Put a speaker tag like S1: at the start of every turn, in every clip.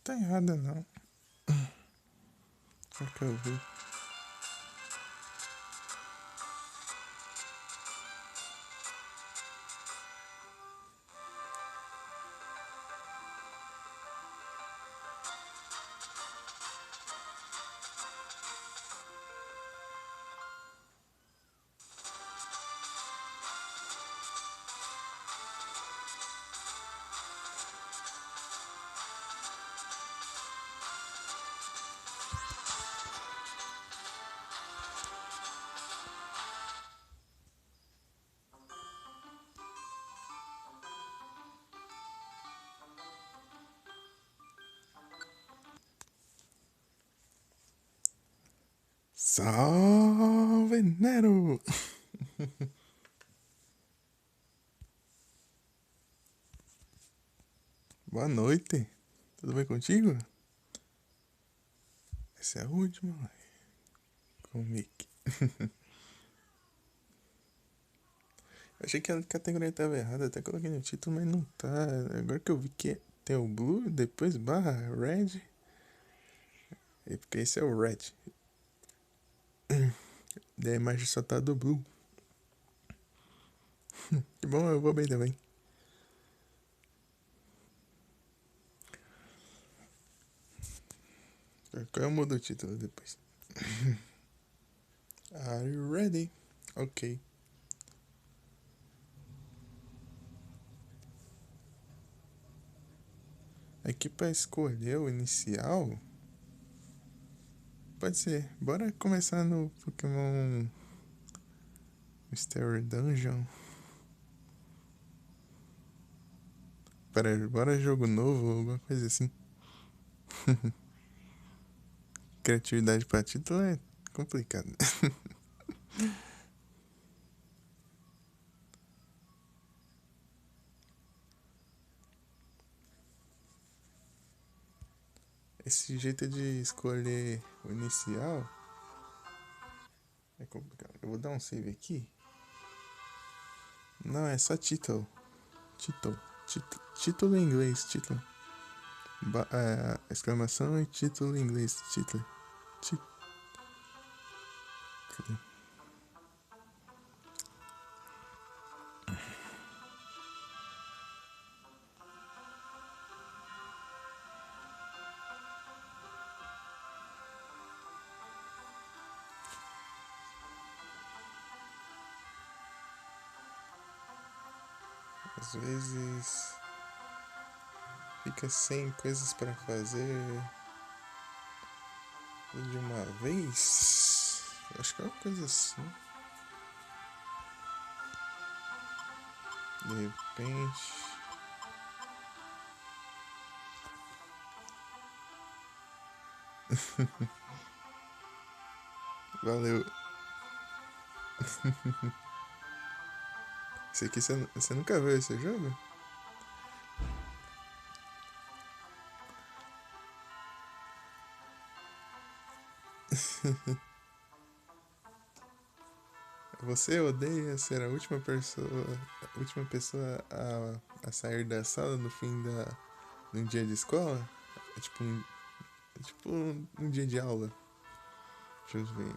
S1: Tá errada não. Só que eu vi. Salve Nero! Boa noite. Tudo bem contigo? Essa é a última. Com o Mickey. Eu achei que a categoria estava errada, até coloquei no título, mas não tá. Agora que eu vi que tem o Blue, depois barra Red. E porque esse é o Red. Daí a imagem só tá do Blue. Que bom, eu vou bem também. Eu mudo o título depois. Are you ready? Ok. Aqui pra escolher o inicial. Pode ser. Bora começar no Pokémon Mystery Dungeon. Bora jogo novo, alguma coisa assim. Criatividade pra título é complicado. Esse jeito de escolher o inicial é complicado. Eu vou dar um save aqui. Não, é só título. Título em inglês, título. Exclamação e título em inglês, título. Cadê? Às vezes fica sem coisas para fazer de uma vez. Acho que é uma coisa assim. De repente. Valeu. Esse aqui você nunca viu esse jogo? Você odeia ser a última pessoa a sair da sala no fim de um dia de escola? É tipo um dia de aula. Deixa eu ver.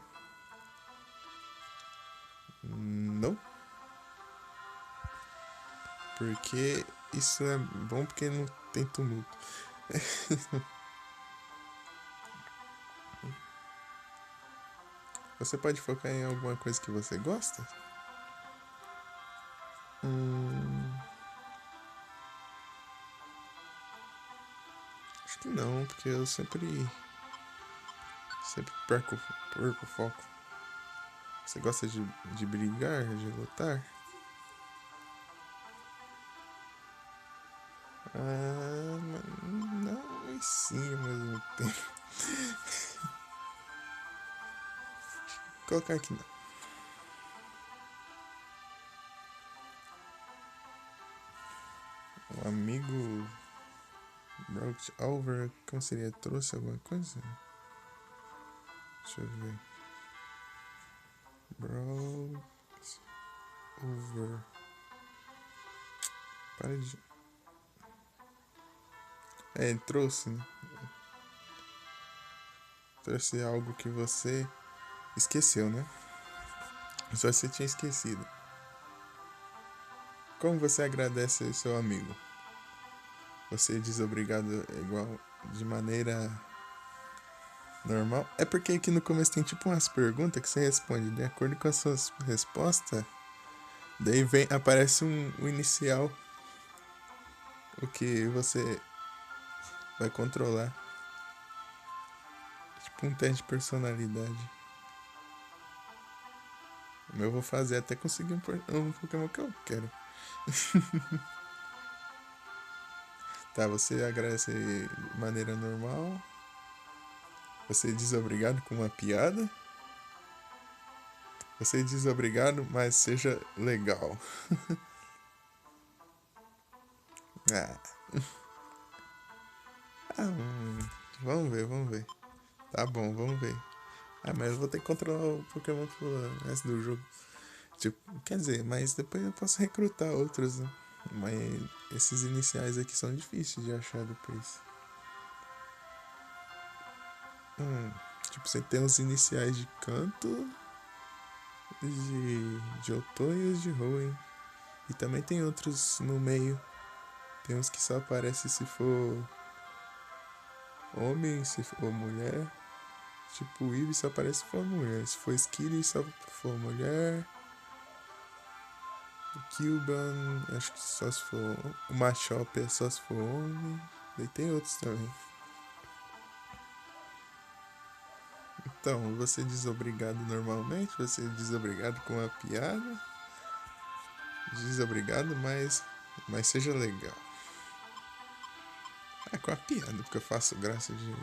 S1: Não? Porque isso é bom porque não tem tumulto. Você pode focar em alguma coisa que você gosta? Acho que não, porque eu sempre perco o foco. Você gosta de brigar, de lutar? Não e sim ao mesmo tempo. Vou colocar aqui não. Um amigo brought over, como seria? Trouxe alguma coisa? Deixa eu ver. Brought over. Para de. Ele trouxe, né? trouxe algo que você esqueceu, né? Só você tinha esquecido. Como você agradece ao seu amigo? Você diz obrigado igual de maneira normal? É porque aqui no começo tem tipo umas perguntas que você responde de acordo com as suas respostas. Daí aparece um inicial, o que você vai controlar. Tipo um teste de personalidade. O meu eu vou fazer até conseguir um Pokémon que eu quero. Tá, você agradece de maneira normal. Você diz obrigado com uma piada. Você diz obrigado, mas seja legal. Ah, vamos ver, vamos ver. Tá bom, vamos ver. Ah, mas eu vou ter que controlar o Pokémon pro resto do jogo. Tipo, quer dizer, mas depois eu posso recrutar outros, né? Mas esses iniciais aqui são difíceis de achar depois. Tipo, você tem os iniciais de Canto, de Otô e os de Hoenn. E também tem outros no meio. Tem uns que só aparecem se for homem, se for mulher. Tipo, o Eevee só aparece se for mulher. Se for Skitty, só for mulher. O Cubone, acho que só se for. O Machop é só se for homem. Daí tem outros também. Então, você diz obrigado normalmente, você diz obrigado com uma piada. Diz obrigado, mas seja legal. É com a piada, porque eu faço graça de.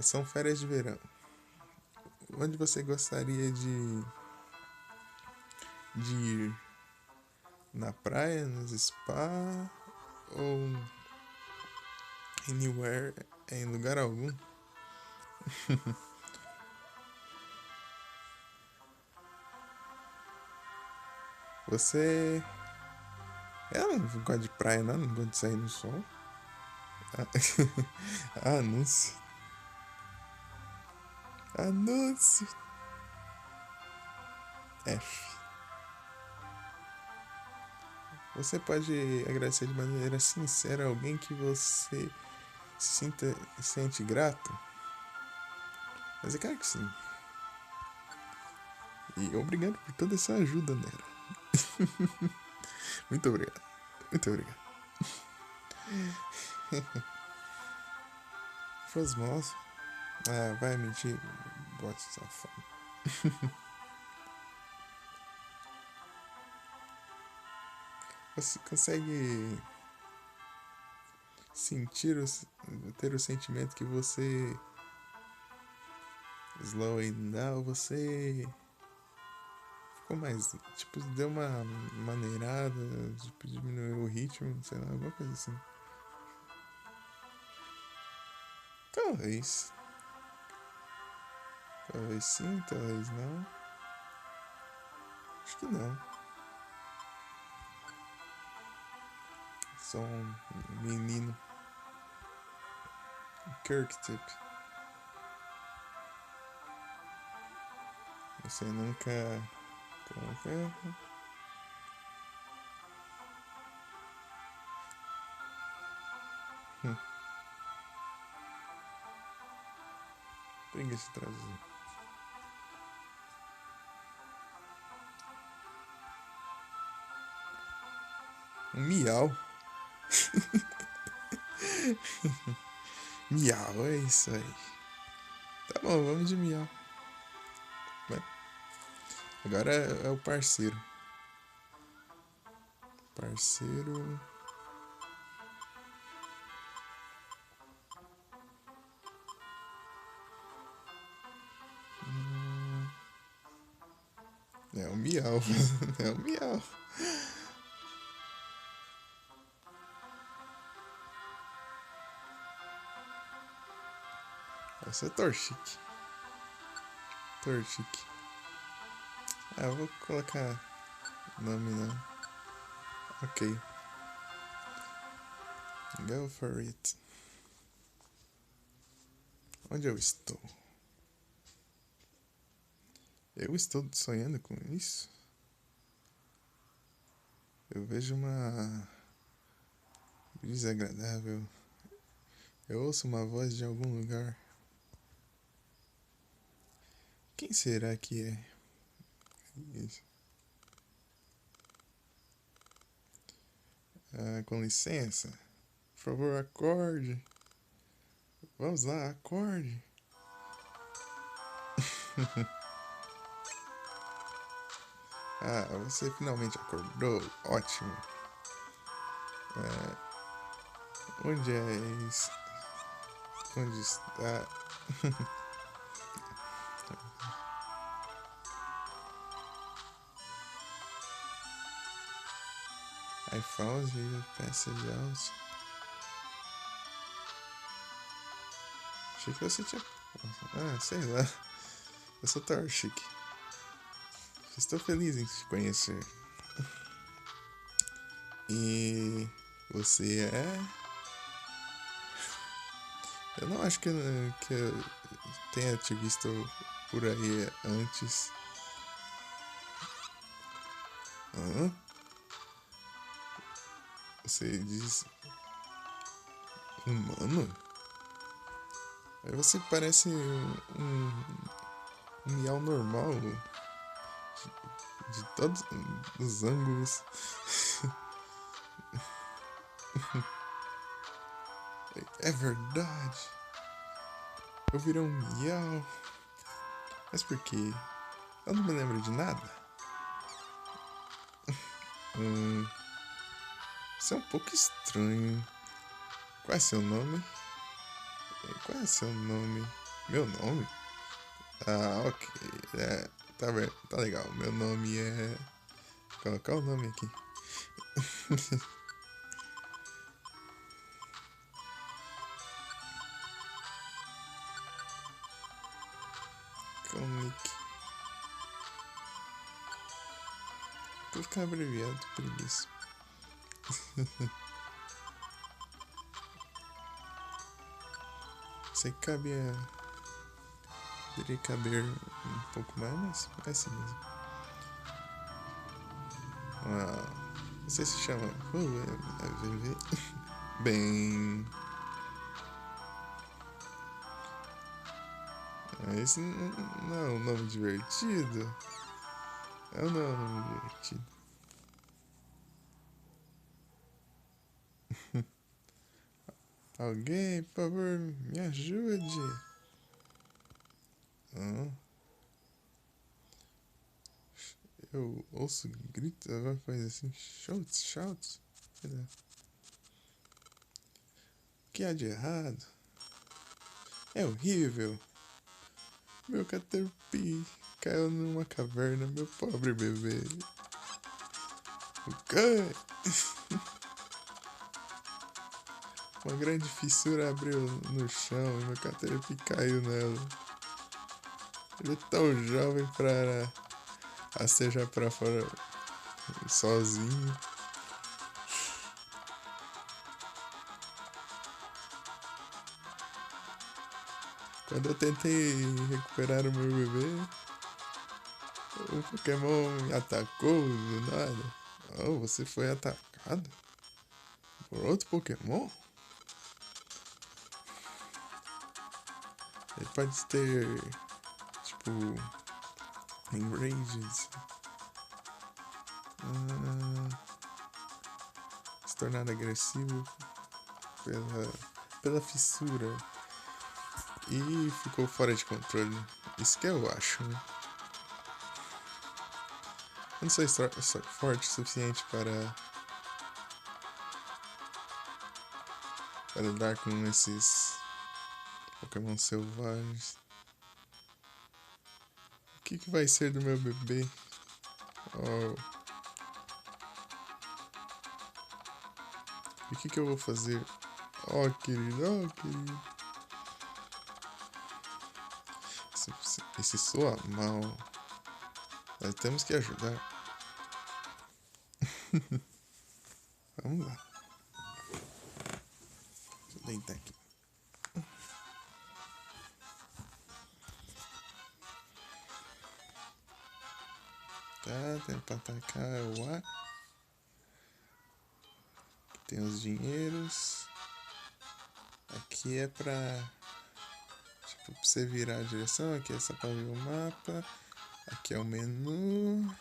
S1: São férias de verão. Onde você gostaria de ir? Na praia, nos spa ou anywhere, em lugar algum? Você. Eu não gosto de praia, não gosto de sair no sol. Anúncio. Anúncio. F. Você pode agradecer de maneira sincera a alguém que você sente grato? Mas é claro que sim. E obrigado por toda essa ajuda, Nera. Muito obrigado. Muito obrigado. Frosmos. Ah, vai mentir. Bote safado. Você consegue sentir, ter o sentimento que você slowing down, você ficou mais, tipo, deu uma maneirada, tipo, diminuiu o ritmo, sei lá, alguma coisa assim. Talvez. Talvez sim, talvez não. Acho que não. Sou um menino. Kirktip. Você nunca. Como que é? Preguiça de traduzir. Um miau. Miau, é isso aí. Tá bom, vamos de miau. Vai. Agora é o parceiro. Parceiro. É o miau. É o miau. Vai ser Torchic. Torchic. Ah, eu vou colocar nome não. Ok. Go for it. Onde eu estou? Eu estou sonhando com isso? Eu vejo uma brisa agradável. Eu ouço uma voz de algum lugar. Quem será que é? Isso. Com licença. Por favor, acorde. Vamos lá, acorde. Você finalmente acordou. Ótimo. Onde é isso? Onde está? I found you passage out. Achei que você tinha. Sei lá. Eu sou Torchic. Estou feliz em te conhecer. E você é. Eu não acho que eu tenha te visto por aí antes. Você diz. Humano? Aí você parece um miau normal. De todos os ângulos. É verdade. Eu virei um miau. Mas por quê? Eu não me lembro de nada. Isso é um pouco estranho. Qual é seu nome? Qual é seu nome? Meu nome? Ok. Tá bem, tá legal. Meu nome é. Vou colocar o nome aqui. Comic. Vou ficar abreviado por isso. Sei que cabia. Poderia caber um pouco mais, mas é assim mesmo. Você se chama. Bem. Esse não é um nome divertido. Não é um nome divertido. Alguém, por favor, me ajude. Eu ouço gritos, alguma coisa assim. Shouts. O que há de errado? É horrível. Meu Caterpie caiu numa caverna, meu pobre bebê. O quê? Uma grande fissura abriu no chão e meu Caterpie caiu nela. Ele é tão jovem para rastejar para fora sozinho. Quando eu tentei recuperar o meu bebê, o Pokémon me atacou do nada. Você foi atacado por outro Pokémon? Ele pode ter, tipo, enrages. Se tornar agressivo pela fissura. E ficou fora de controle. Isso que eu acho, né? Eu não sou forte o suficiente para lidar com esses Pokémon selvagens. O que vai ser do meu bebê? E o que eu vou fazer? Querido. Esse soa mal. Nós temos que ajudar. Vamos lá. Deixa eu deitar aqui. Tá, tem pra atacar é o A. Tem os dinheiros. Aqui é pra, tipo, pra você virar a direção. Aqui é só pra ver o mapa. Aqui é o menu.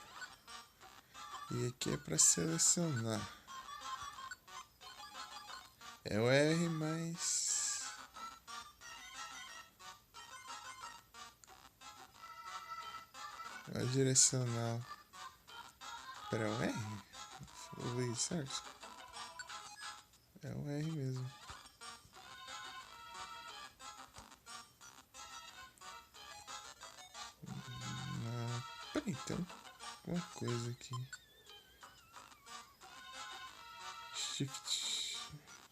S1: E aqui é pra selecionar. É o R, mas... a direcional. Pera, é o R? Vou ver certo. É o R mesmo. Peraí, tem alguma coisa aqui. Shift.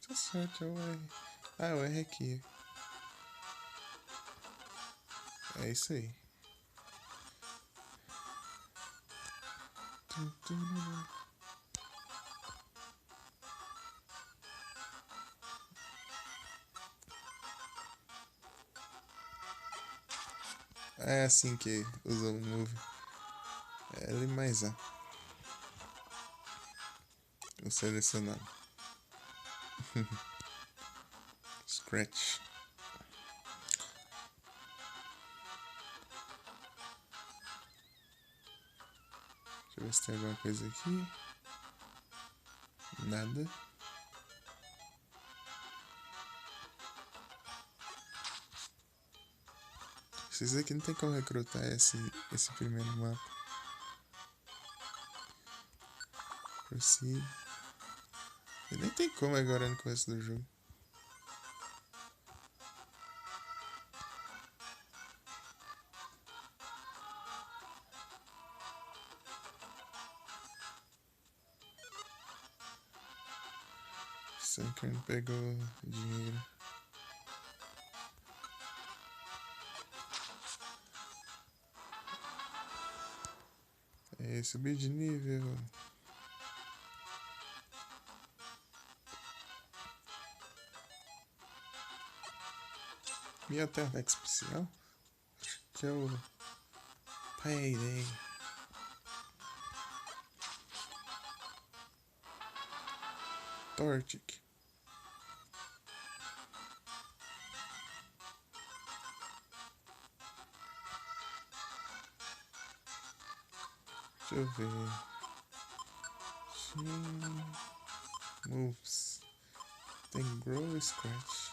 S1: Tá certo, é o R. Ah, é o R aqui. É isso aí. É assim que usa o move. L mais A. O selecionado. Scratch. Deixa eu ver se tem alguma coisa aqui. Nada. Esses aqui não tem como recrutar esse primeiro mapa. Proceed. E nem tem como agora no começo do jogo. Sunker não pegou dinheiro. É, subir de nível. E até ataque especial. Que é o Payday. Tortic. Deixa eu ver. Moves. Tem Grow e Scratch.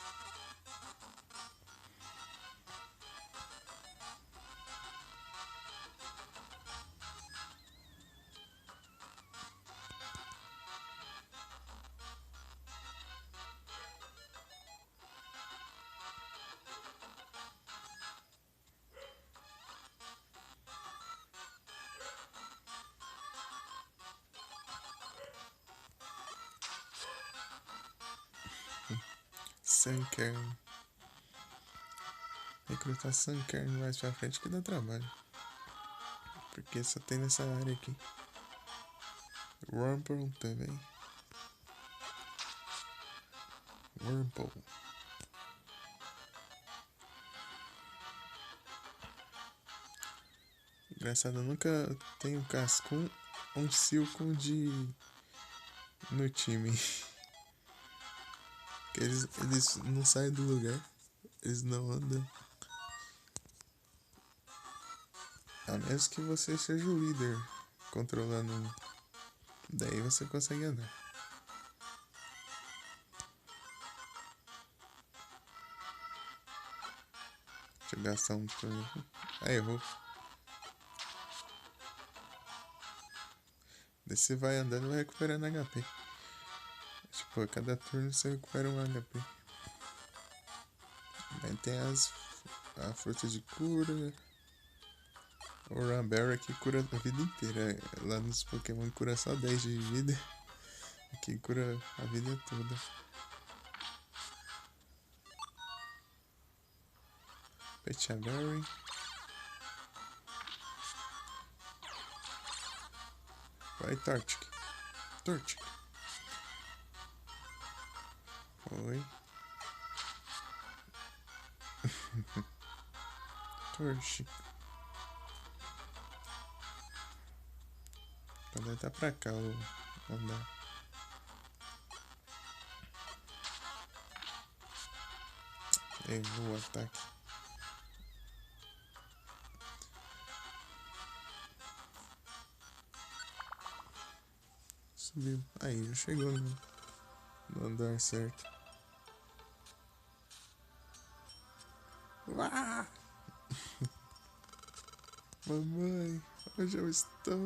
S1: Sunkern. Recrutar Sunkern mais pra frente que dá trabalho. Porque só tem nessa área aqui. Rumble também. Rumble. Engraçado, eu nunca tenho Cascun ou Silcon no time. Eles não saem do lugar. Eles não andam. A menos que você seja o líder controlando um. Daí você consegue andar. Deixa eu gastar um turno aqui. Ah, errou. Daí você vai andando e vai recuperando HP. Tipo, a cada turno você recupera um HP. Aí tem a fruta de cura. O Ramberry que cura a vida inteira. Lá nos Pokémon cura só 10 de vida. Aqui cura a vida toda. Pechaberry. Vai, Torchic. Torchic. Oi. Torchic. Quando ele tá pra cá, o andar. Errou o ataque. Subiu. Aí, já chegou no andar certo. Uau! Mamãe, onde eu estou?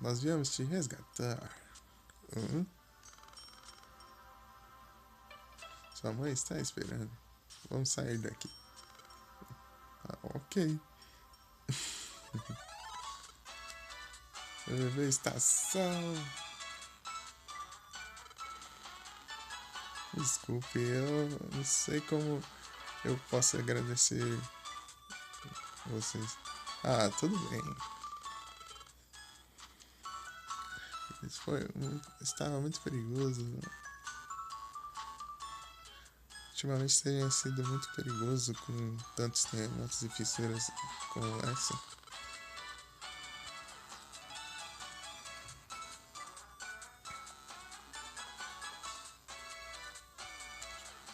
S1: Nós viemos te resgatar. Sua mãe está esperando. Vamos sair daqui. Ah, ok. Meu bebê está salvo. Desculpe, eu não sei como eu posso agradecer vocês. Ah, tudo bem. Isso estava muito perigoso. Ultimamente tem sido muito perigoso com tantos terremotos e fissuras como essa.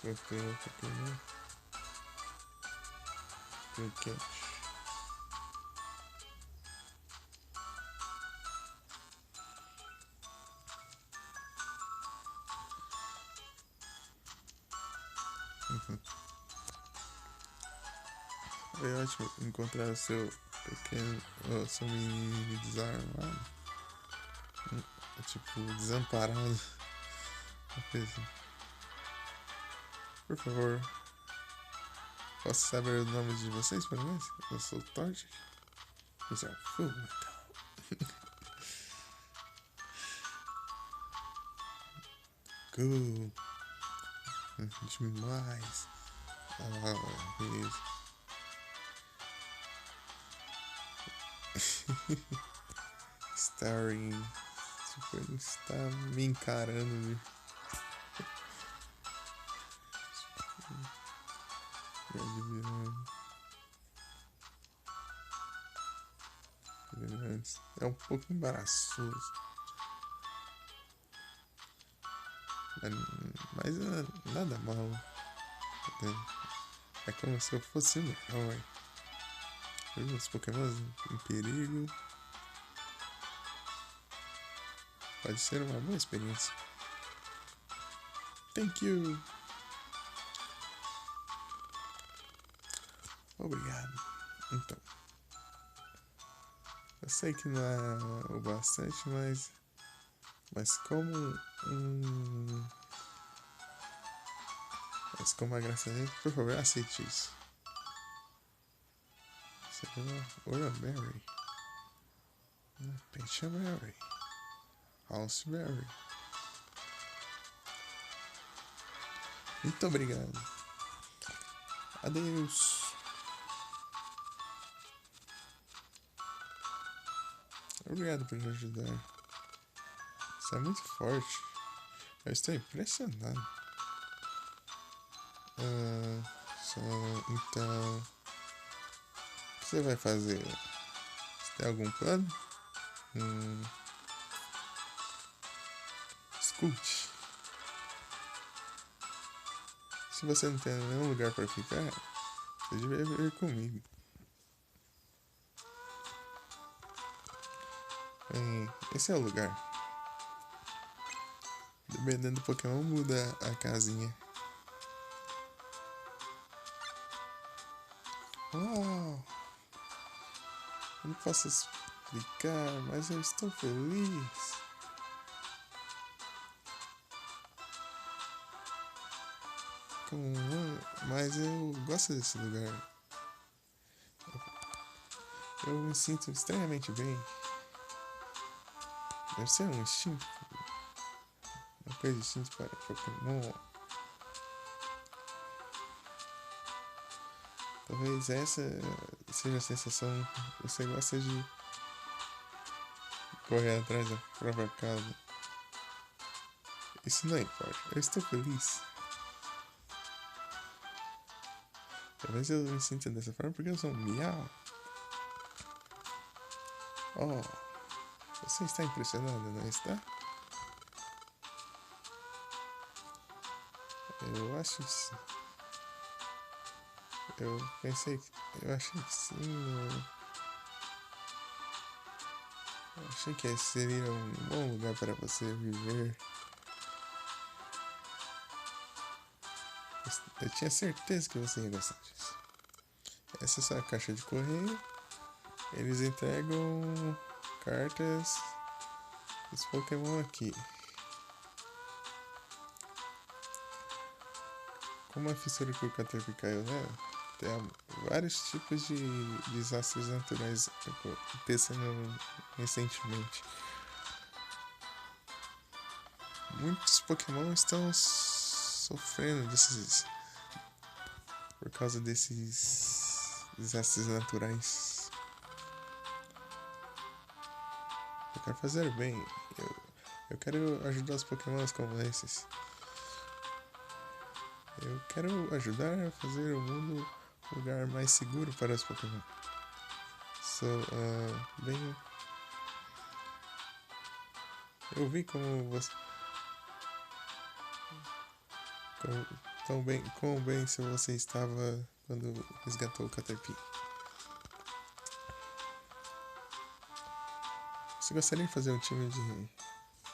S1: Pokémon. Cricket. É ótimo encontrar o seu pequeno, o seu mini desarmado. Tipo, desamparado. Por favor, posso saber o nome de vocês, pelo menos? Eu sou o Torch. Você é o Fullmetal. Cool. Demais. Ah, isso. Starring. Tipo, ele está me encarando. Me admirando. É um pouco embaraçoso. Mas é nada mal. É como se eu fosse um herói. Os Pokémon em perigo. Pode ser uma boa experiência. Thank you. Obrigado. Então. Eu sei que não é o bastante, mas como mas como agradecimento, por favor, aceite isso. Ora Mary. Pecha Mary. House Mary. Muito obrigado. Adeus. Obrigado por me ajudar. Isso é muito forte. Eu estou impressionado. Então, o que você vai fazer? Você tem algum plano? Escute. Se você não tem nenhum lugar para ficar, você deveria vir comigo. Esse é o lugar. Dependendo do Pokémon, muda a casinha. Oh, eu não posso explicar, mas eu estou feliz. Mas eu gosto desse lugar. Eu me sinto estranhamente bem. Deve ser um instinto. Uma coisa distinta para Pokémon. Talvez essa seja a sensação que você gosta de correr atrás da própria casa. Isso não importa. Eu estou feliz. Talvez eu me sinta dessa forma porque eu sou um miau. Oh, você está impressionado, não está? Eu acho que sim. Eu pensei que. Eu achei que sim. Eu achei que esse seria um bom lugar para você viver. Eu tinha certeza que você ia gostar disso. Essa é só a caixa de correio. Eles entregam cartas dos Pokémon aqui. Como a fissura que o Caterpie caiu nela, tem vários tipos de desastres naturais acontecendo recentemente. Muitos Pokémon estão sofrendo por causa desses desastres naturais. Eu quero fazer bem. Eu quero ajudar os Pokémons como esses. Eu quero ajudar a fazer o mundo um lugar mais seguro para os Pokémon. Sou bem. Eu vi como você. Quão bem se você estava quando resgatou o Caterpie. Você gostaria de fazer um time de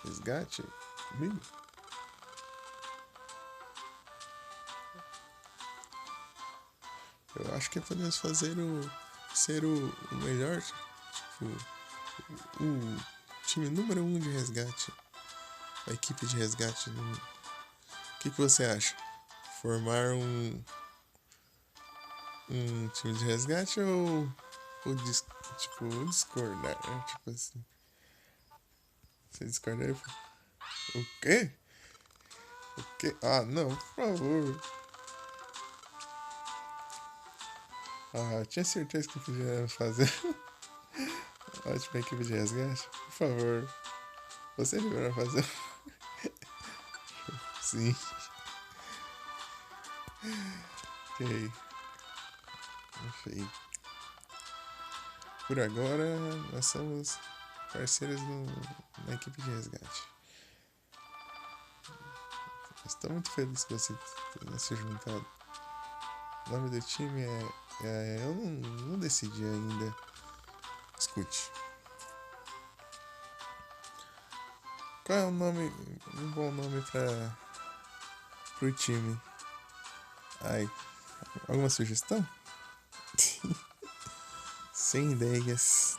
S1: resgate comigo? Eu acho que podemos ser o melhor, tipo, o time número 1 de resgate. A equipe de resgate. O que você acha? Formar um time de resgate ou discordar? Tipo assim. Você discordar? O quê? O quê? Ah, não, por favor. Ah, tinha certeza que podia fazer ótima equipe de resgate. Por favor, você vai fazer. Sim, ok. Perfeito. Por agora, nós somos parceiros na equipe de resgate. Estou muito feliz que você tenha se juntado. O nome do time eu não decidi ainda. Escute. Qual é um bom nome pro time? Ai, alguma sugestão? Sem ideias.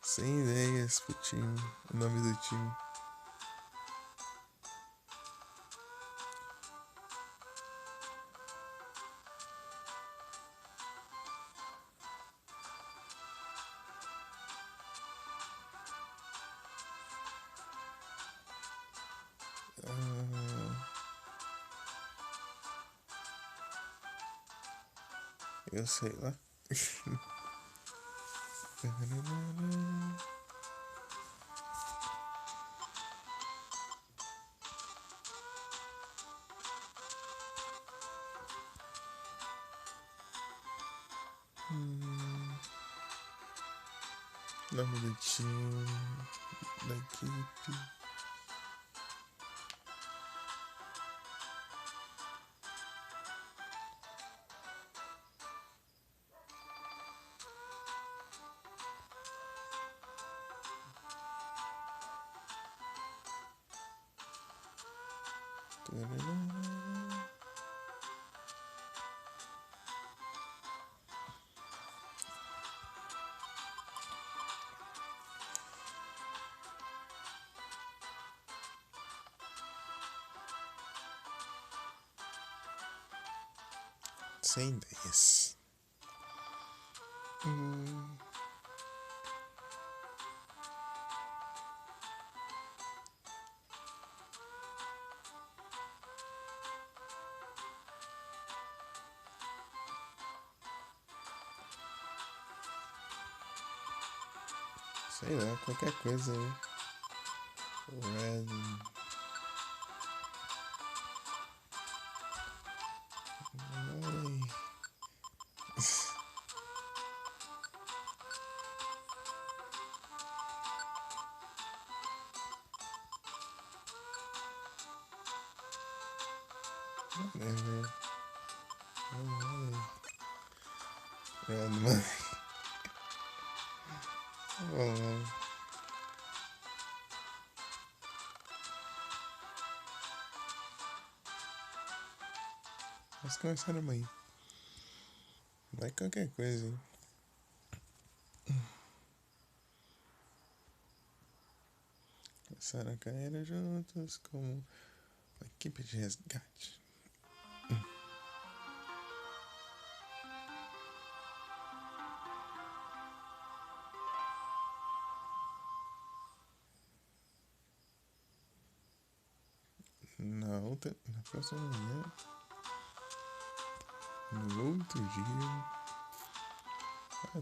S1: Sem ideias pro time. O nome do time. Ah, eu sei lá. Nome do time. Da equipe. Sem ideias. Sei lá, qualquer coisa aí. Red. Whatever. Run money. Oh, vamos começar amanhã. Vai qualquer coisa, hein? Começar a carreira juntos como uma equipe de resgate. Na próxima manhã, no outro dia.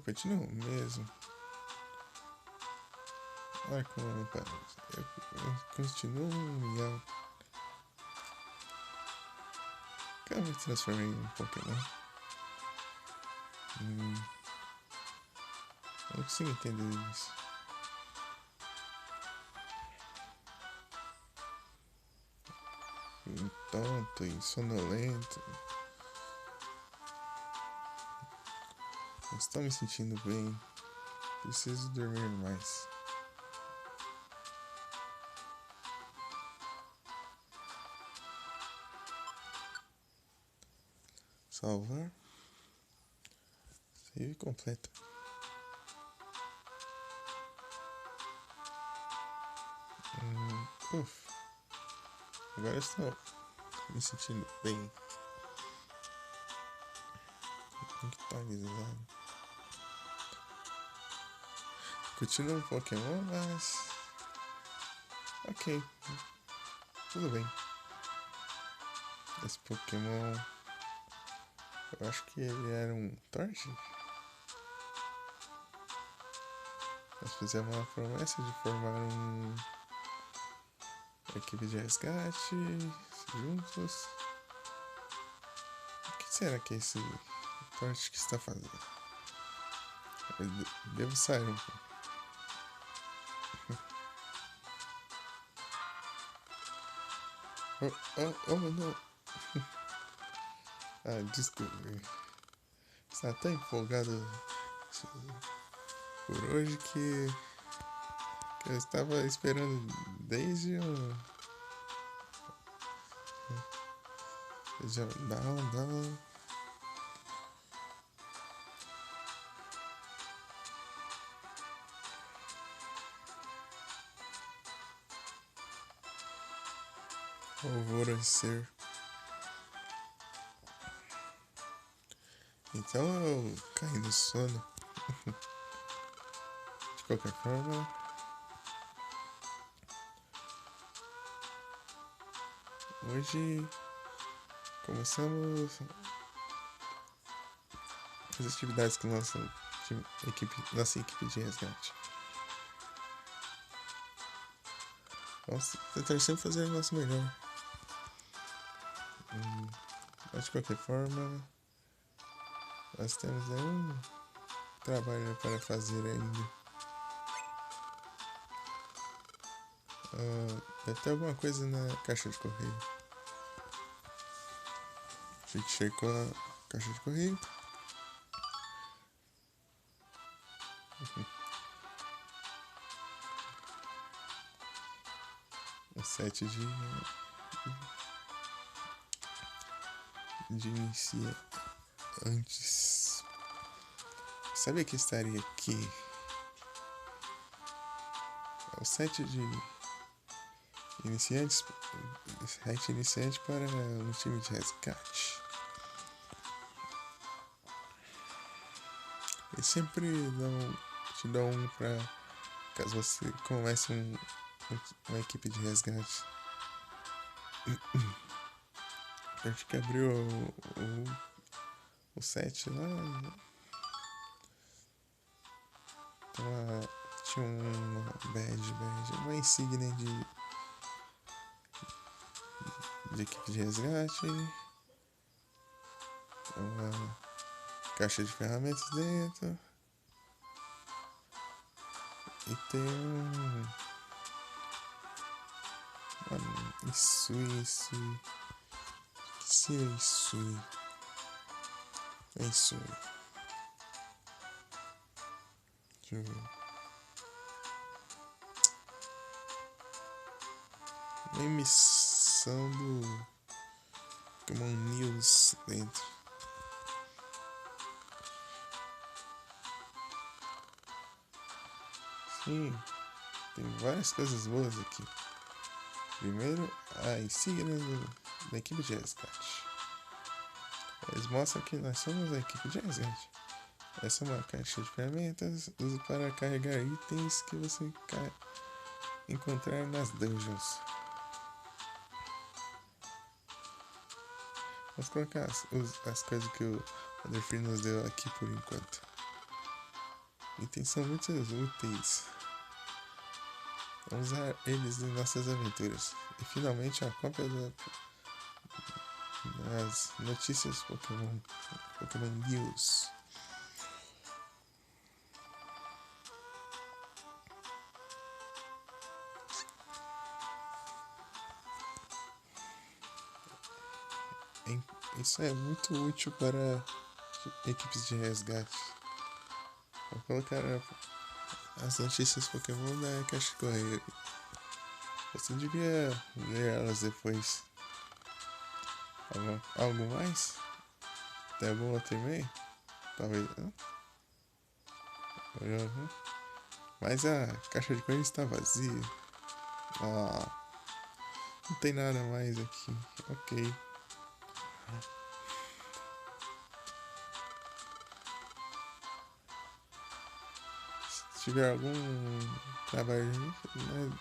S1: Continua mesmo. Olha como não parece. Eu continuo legal. Eu me transformei em um Pokémon. Eu não consigo entender isso. Tonto e sonolento. Não estou me sentindo bem. Preciso dormir mais. Salvar. Save completo. Agora estou me sentindo bem. Tem que estar avisado. Continua um Pokémon, mas... Ok. Tudo bem. Esse Pokémon... Eu acho que ele era um Torch. Nós fizemos uma promessa de formar uma equipe de resgate juntos. O que será que é esse Torch que está fazendo? Eu devo sair um pouco. Oh, não. Desculpa. Está tão empolgado por hoje que eu estava esperando desde o... Não. Alvorecer. Então eu caí no sono. De qualquer forma, hoje começamos as atividades com nossa equipe de resgate. Vamos tentar sempre fazer o nosso melhor. Mas de qualquer forma, nós temos um trabalho para fazer ainda. Deve ter alguma coisa na caixa de correio. A gente checou a caixa de correio. O set de inicia antes. Sabia que estaria aqui? É o set de iniciantes. Site iniciante para um time de resgate. Eles sempre te dão um pra caso você comece uma equipe de resgate. A gente que abriu o set lá. Então, tinha uma badge, uma insígnia de equipe de resgate. Uma caixa de ferramentas dentro. E tem isso. Sirensui. É isso aí. Deixa eu ver. Uma emissão do Pokémon News dentro. Sim, tem várias coisas boas aqui. Primeiro, a insígnia da equipe de resgate. Eles mostram que nós somos a equipe de resgate. Essa é uma caixa de ferramentas usa para carregar itens que você encontrar nas dungeons. Vamos colocar as coisas que o Adolfir nos deu aqui por enquanto. Itens são muito úteis. Vamos usar eles em nossas aventuras. E finalmente a cópia das notícias Pokémon News. Isso é muito útil para equipes de resgate. Vou colocar as notícias Pokémon na caixa de correio. Você devia ler elas depois. Algo mais? Tem algum outro e-mail? Talvez. Mas a caixa de correio está vazia. Não tem nada mais aqui. Ok. Se tiver algum trabalho, nós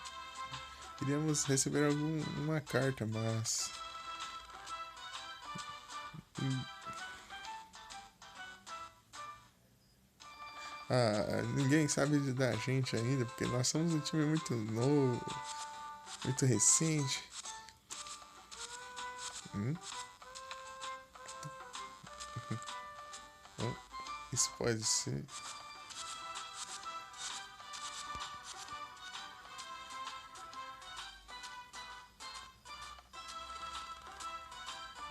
S1: iríamos receber alguma carta, mas ninguém sabe da gente ainda, porque nós somos um time muito novo, muito recente. Isso pode ser.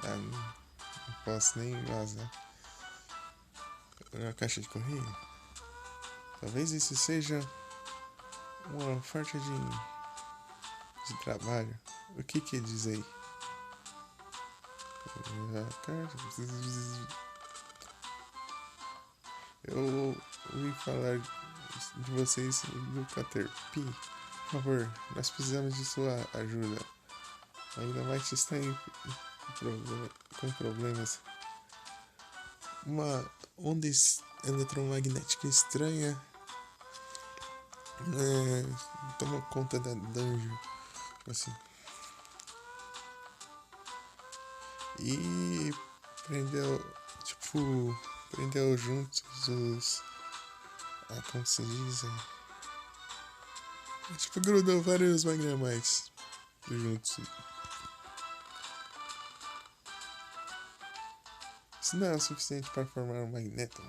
S1: Não posso nem vazar. Na caixa de correio. Talvez isso seja uma oferta de trabalho. O que diz aí? Eu ouvi falar de vocês do Caterpie. Por favor, nós precisamos de sua ajuda. Ainda mais se está com problemas. Uma onda eletromagnética estranha toma conta da dungeon. Tipo assim. E prendeu juntos os. Como se diz? Grudou vários Magnamites juntos. Isso não é o suficiente para formar um Magneton.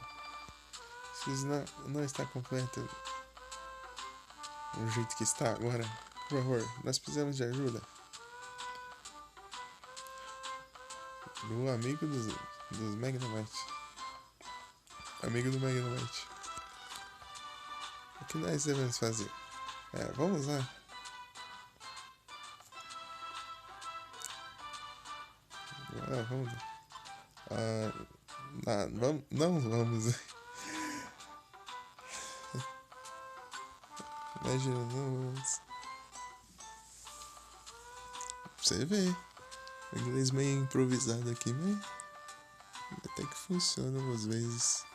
S1: Isso não está completo do jeito que está agora. Por favor, nós precisamos de ajuda. Do amigo dos Magnemite. Amigo do Magnemite. O que nós devemos fazer? Vamos lá. Vamos lá. Não vamos. Imagina, não vamos. Você vê. O inglês meio improvisado aqui, mas até que funciona às vezes.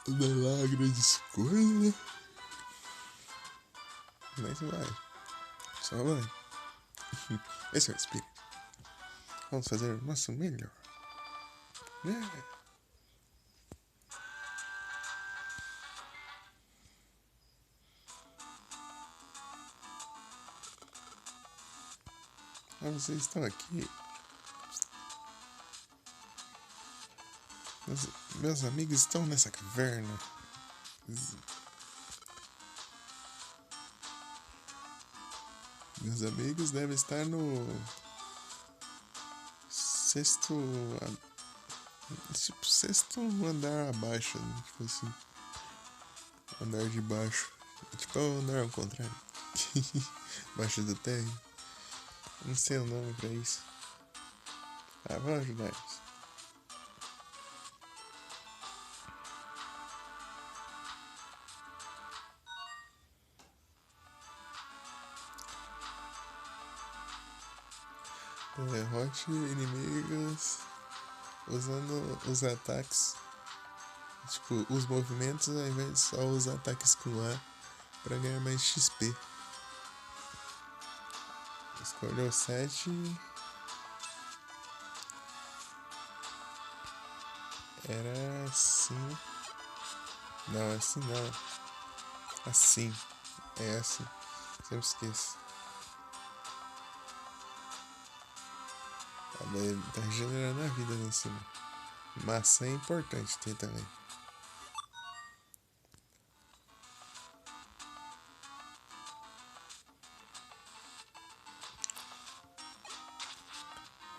S1: Não é lá grandes coisas. Mas vai. Só vai. Esse é o espírito. Vamos fazer o nosso melhor. Vocês estão aqui. Meus amigos estão nessa caverna. Meus amigos devem estar no sexto. Tipo, sexto andar abaixo, né? Tipo assim. Andar de baixo. Tipo, andar ao contrário. Baixo do térreo. Não sei o nome pra isso. Ah, vamos ajudar eles. Derrote inimigos usando os ataques. Tipo, os movimentos ao invés de só os ataques com A pra ganhar mais XP. Escolheu 7. Era assim. Não, assim não. Assim. É assim. Sempre esqueço. Tá regenerando a vida lá em cima. Maçã é importante ter também.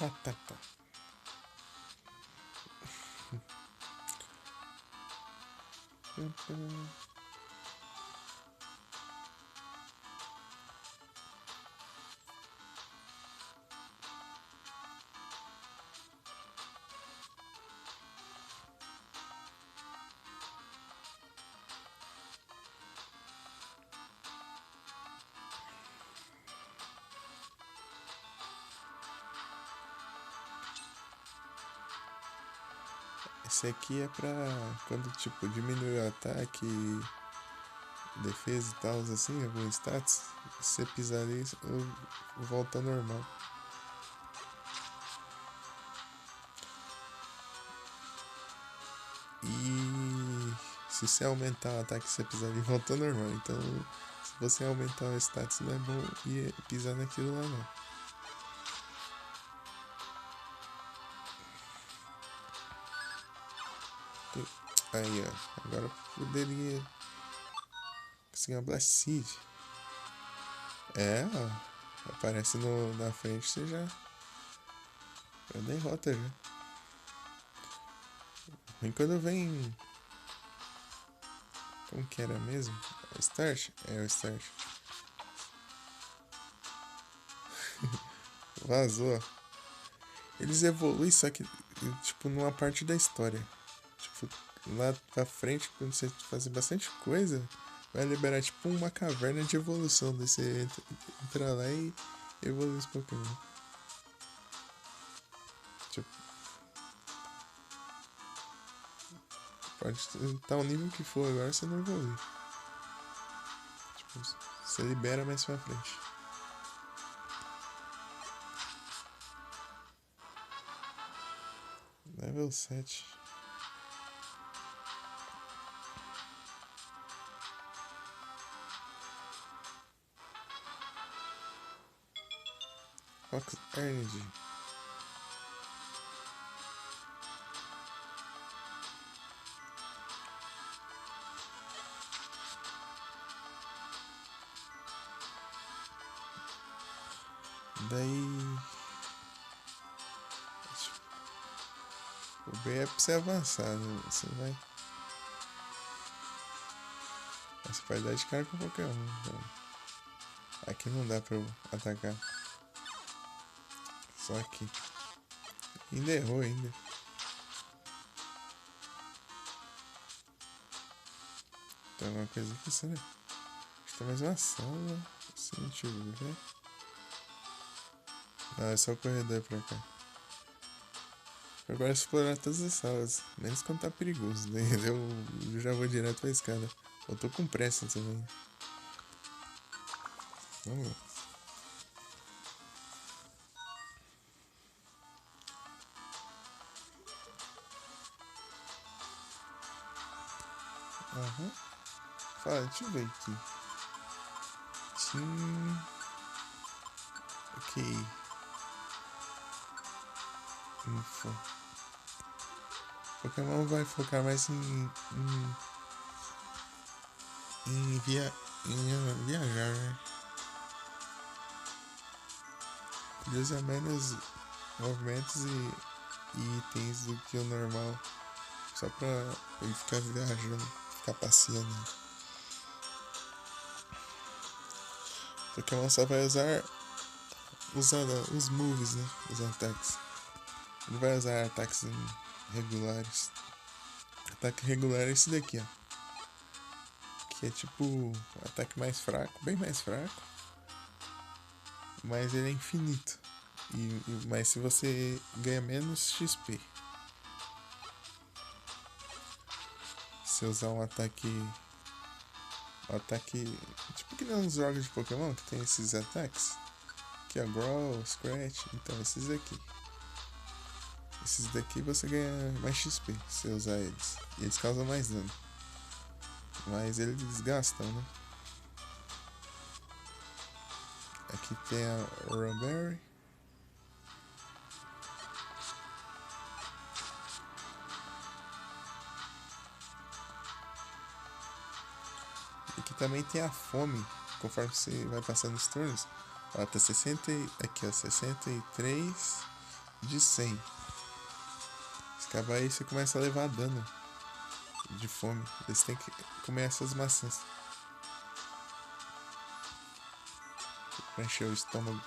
S1: Ah, tá. Esse aqui é pra quando tipo diminui o ataque, defesa e tal, assim, alguns status. Se você pisar ali, volta ao normal. E se você aumentar o ataque, você pisar ali, volta ao normal. Então, se você aumentar o status, não é bom ir pisar naquilo lá não. Aí, ó. Agora eu poderia conseguir uma Blast Seed. É, ó. Aparece na frente, você já derrota já. E quando vem. Como que era mesmo? É o Start? É o Start. Vazou. Eles evoluem, só que, tipo, numa parte da história. Tipo, lá pra frente, quando você fazer bastante coisa, vai liberar, tipo, uma caverna de evolução. Daí você entra lá e evolui os Pokémon. Tipo, pode estar o nível que for agora, você não evolui. Tipo, você libera mais pra frente. Level 7. Fox Energy. Daí. O B é pra você avançar, né? Você vai. Você pode dar de cara com qualquer um. Então. Aqui não dá pra eu atacar. Só aqui. Ainda errou ainda. Tem alguma coisa aqui, será? Acho que tem mais uma sala. Sim, deixa eu ver. Não, é só o corredor pra cá. Agora é explorar todas as salas. Menos quando tá perigoso, né? Eu já vou direto pra escada. Eu tô com pressa também. Vamos lá. Aham. Fala, deixa eu ver aqui. Ok. Info. Pokémon vai focar mais em viajar, né? Deus é menos movimentos e itens do que o normal. Só pra ele ficar viajando, ficar passeando. Pokémon só vai usar os moves, né? Os ataques. Ele vai usar ataques regulares. Ataque regular é esse daqui, ó. Que é tipo um ataque mais fraco, bem mais fraco. Mas ele é infinito. Mas se você ganha menos XP. Se usar um ataque. Um ataque. Tipo que não nos jogos de Pokémon que tem esses ataques. Que é Growl, Scratch. Então esses daqui. Esses daqui você ganha mais XP se usar eles. E eles causam mais dano. Mas eles desgastam, né? Aqui tem a Rumberry. Aqui também tem a fome. Conforme você vai passando os turnos. Ela tá 60. Aqui, ó. 63 de 100. Se acabar aí, você começa a levar dano de fome. Você tem que comer essas maçãs pra encher o estômago.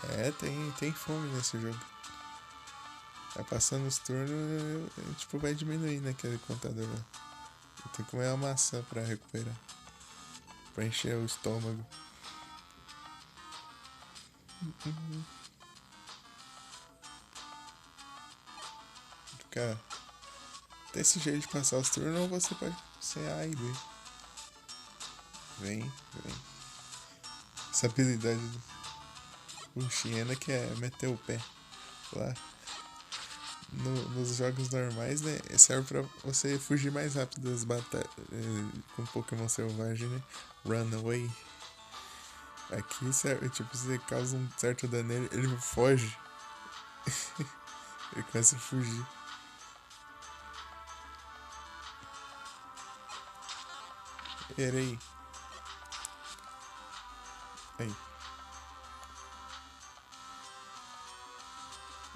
S1: É, tem fome nesse jogo. Vai passando os turnos, tipo, vai diminuindo aquele contador lá. Tem que comer uma maçã pra recuperar. Pra encher o estômago. Fica desse jeito de passar os turnos, ou você pode ser A e B. Vem. Essa habilidade do Xiena que é meter o pé lá. Nos jogos normais, né? Serve pra você fugir mais rápido das batalhas com Pokémon selvagem, né? Runaway. Aqui serve, tipo, você causa um certo dano nele, ele foge. Ele começa a fugir. Erei. Aí.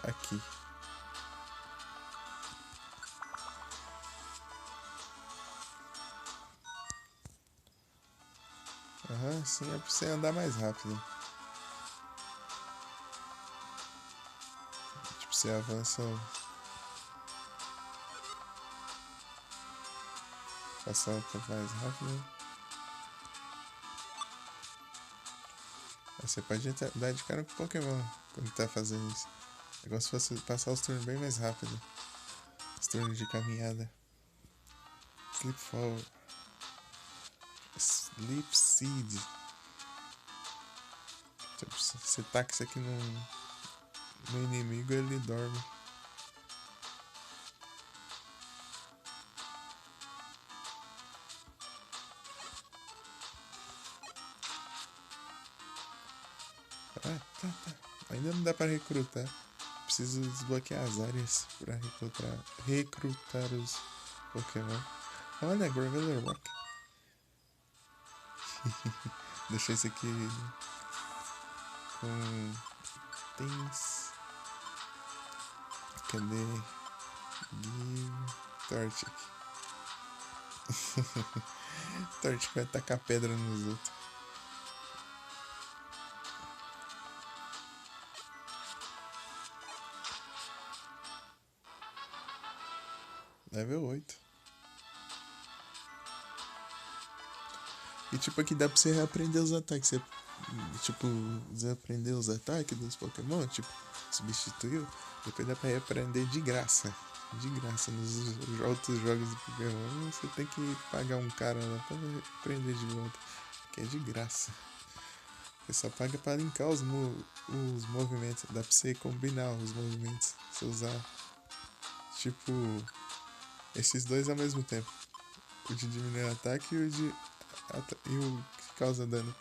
S1: Aqui. Aham, sim, é pra você andar mais rápido. Tipo, você avança. Passar um pouco mais rápido. Aí você pode dar de cara com o Pokémon quando tá fazendo isso. É como se fosse passar os turnos bem mais rápido. Os turnos de caminhada. Sleep Fall. Sleep Seed. Tipo, se você taca isso aqui no inimigo, ele dorme. Tá. Ainda não dá pra recrutar. Preciso desbloquear as áreas pra recrutar os Pokémon. Olha, Graveler Rock. Deixei isso aqui com Tens. Cadê? Give Torchic. Torchic vai tacar pedra nos outros. Level 8. E tipo, aqui dá pra você reaprender os ataques. Você, tipo, desaprender os ataques dos Pokémon, tipo, substituiu. Depois dá pra reaprender de graça. De graça. Nos outros jogos do Pokémon, você tem que pagar um cara lá pra aprender de volta. Que é de graça. Você só paga pra linkar os movimentos. Dá pra você combinar os movimentos. Você usar, tipo, esses dois ao mesmo tempo. O de diminuir o ataque e o que causa dano.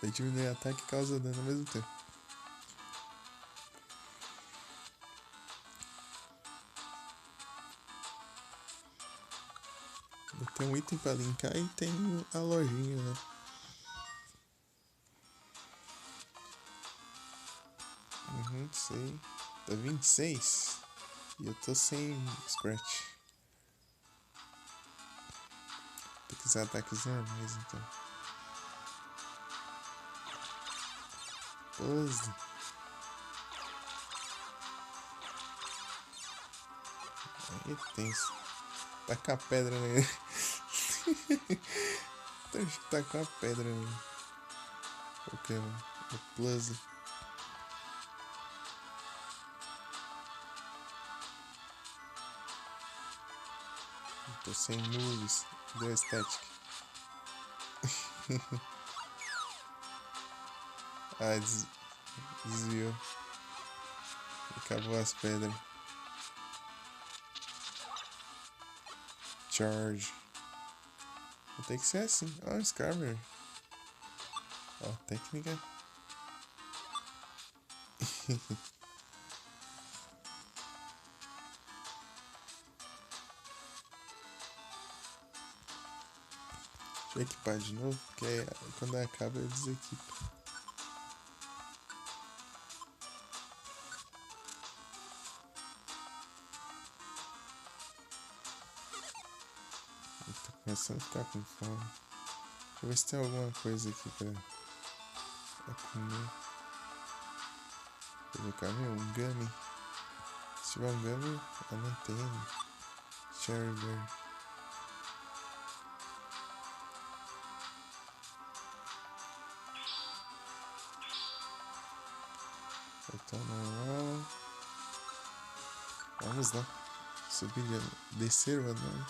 S1: Daí diminui o ataque e causa dano ao mesmo tempo. Tem um item pra linkar e tem a lojinha, né? Sei. Tá 26. E eu tô sem scratch. Tem que usar ataques normais, então. Puzzle. Aí tem isso. Taca a pedra nele. Tem que tacar a pedra nele. Ok, mano. O puzzle. Tô sem moves. Deu estética. Ah, desviou. Acabou as pedras. Charge. Tem que ser assim. Ó, Scarver. Ó, técnica. Deixa eu equipar de novo, porque aí, quando acaba eu desequipo. Eu tô começando a ficar com fome. Deixa eu ver se tem alguma coisa aqui pra comer. Deixa eu colocar, um gummy. Se tiver um gummy, eu não tenho. Cherry berry. Botão normal. Vamos lá. Subir, descer o anão.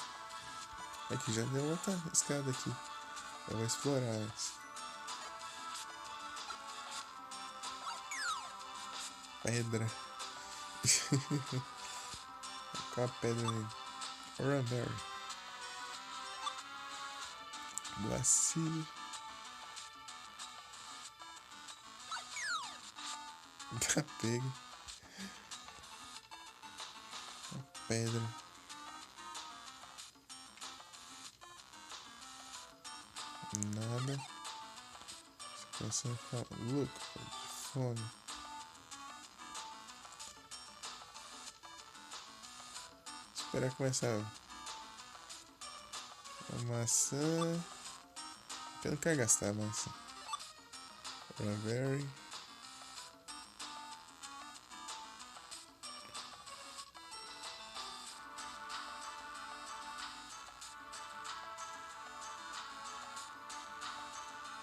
S1: Aqui já deu outra escada aqui. Eu vou explorar antes. Pedra. Com a pedra nele. Runberry. Glacie. Tá pego. Pedra. Nada. Situação louco. Fone. Esperar começar a maçã. Eu não quero gastar a maçã. Strawberry.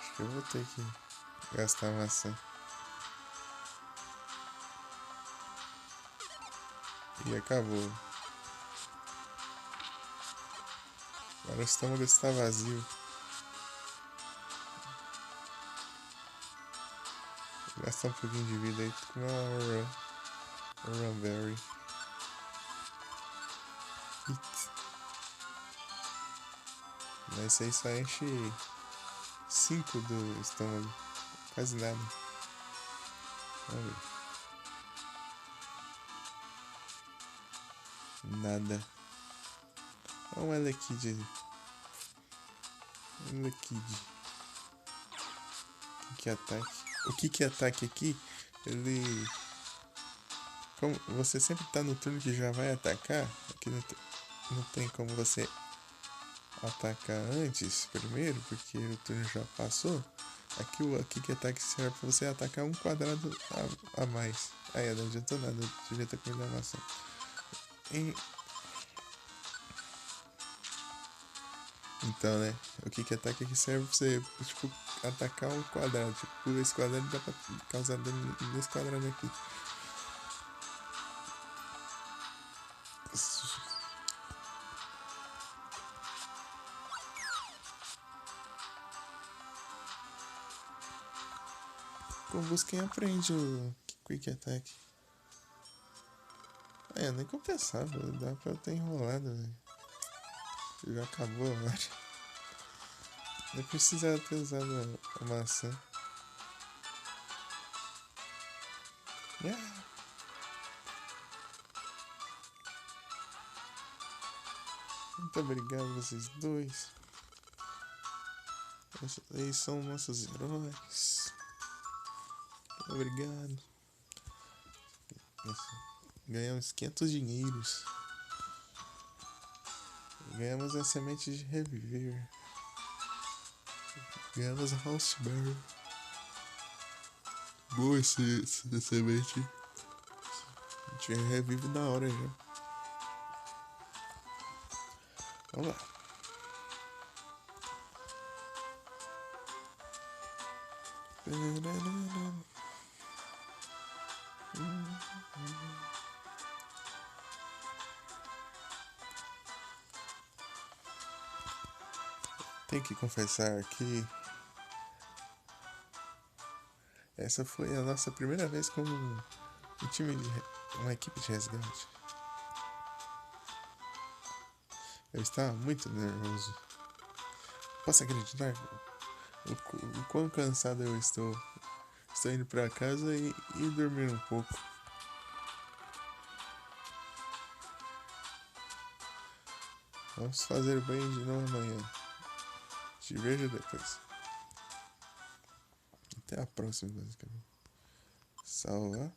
S1: Acho que eu vou ter que gastar a maçã. E acabou. Agora o estômago está vazio. Vou gastar um pouquinho de vida aí com uma Runberry. Mas isso aí só enche 5 do estômago. Quase nada. Vamos ver. Nada. Olha um Elekid ali. Elekid. Que ataque? O que ataque aqui? Ele... Como você sempre tá no turno que já vai atacar, aqui não tem como você atacar antes, primeiro, porque o turno já passou. Aqui o Kick Attack serve pra você atacar um quadrado a mais. Aí, não adiantou nada, eu devia ter comido a maçã. Então, né, o Kick Attack aqui serve pra você, tipo, atacar um quadrado. Tipo, esse quadrado dá pra causar dano nesse quadrado aqui. Convosco quem aprende o Quick Attack. Nem compensava, dá pra eu ter enrolado, velho. Já acabou agora. Nem precisava ter usado a maçã. Yeah. Muito obrigado, vocês dois. Eles são nossos heróis. Muito obrigado. Nossa, ganhamos 500 dinheiros. Ganhamos a semente de reviver. Ganhamos a Houseberry. Boa essa semente. A gente revive na hora já. Vamos lá. Tenho que confessar que essa foi a nossa primeira vez como um time uma equipe de resgate. Eu estava muito nervoso. Posso acreditar o quão cansado eu estou. Estou indo pra casa e dormir um pouco. Vamos fazer o banho de novo amanhã. Te vejo depois. Até a próxima, basicamente. Salvar.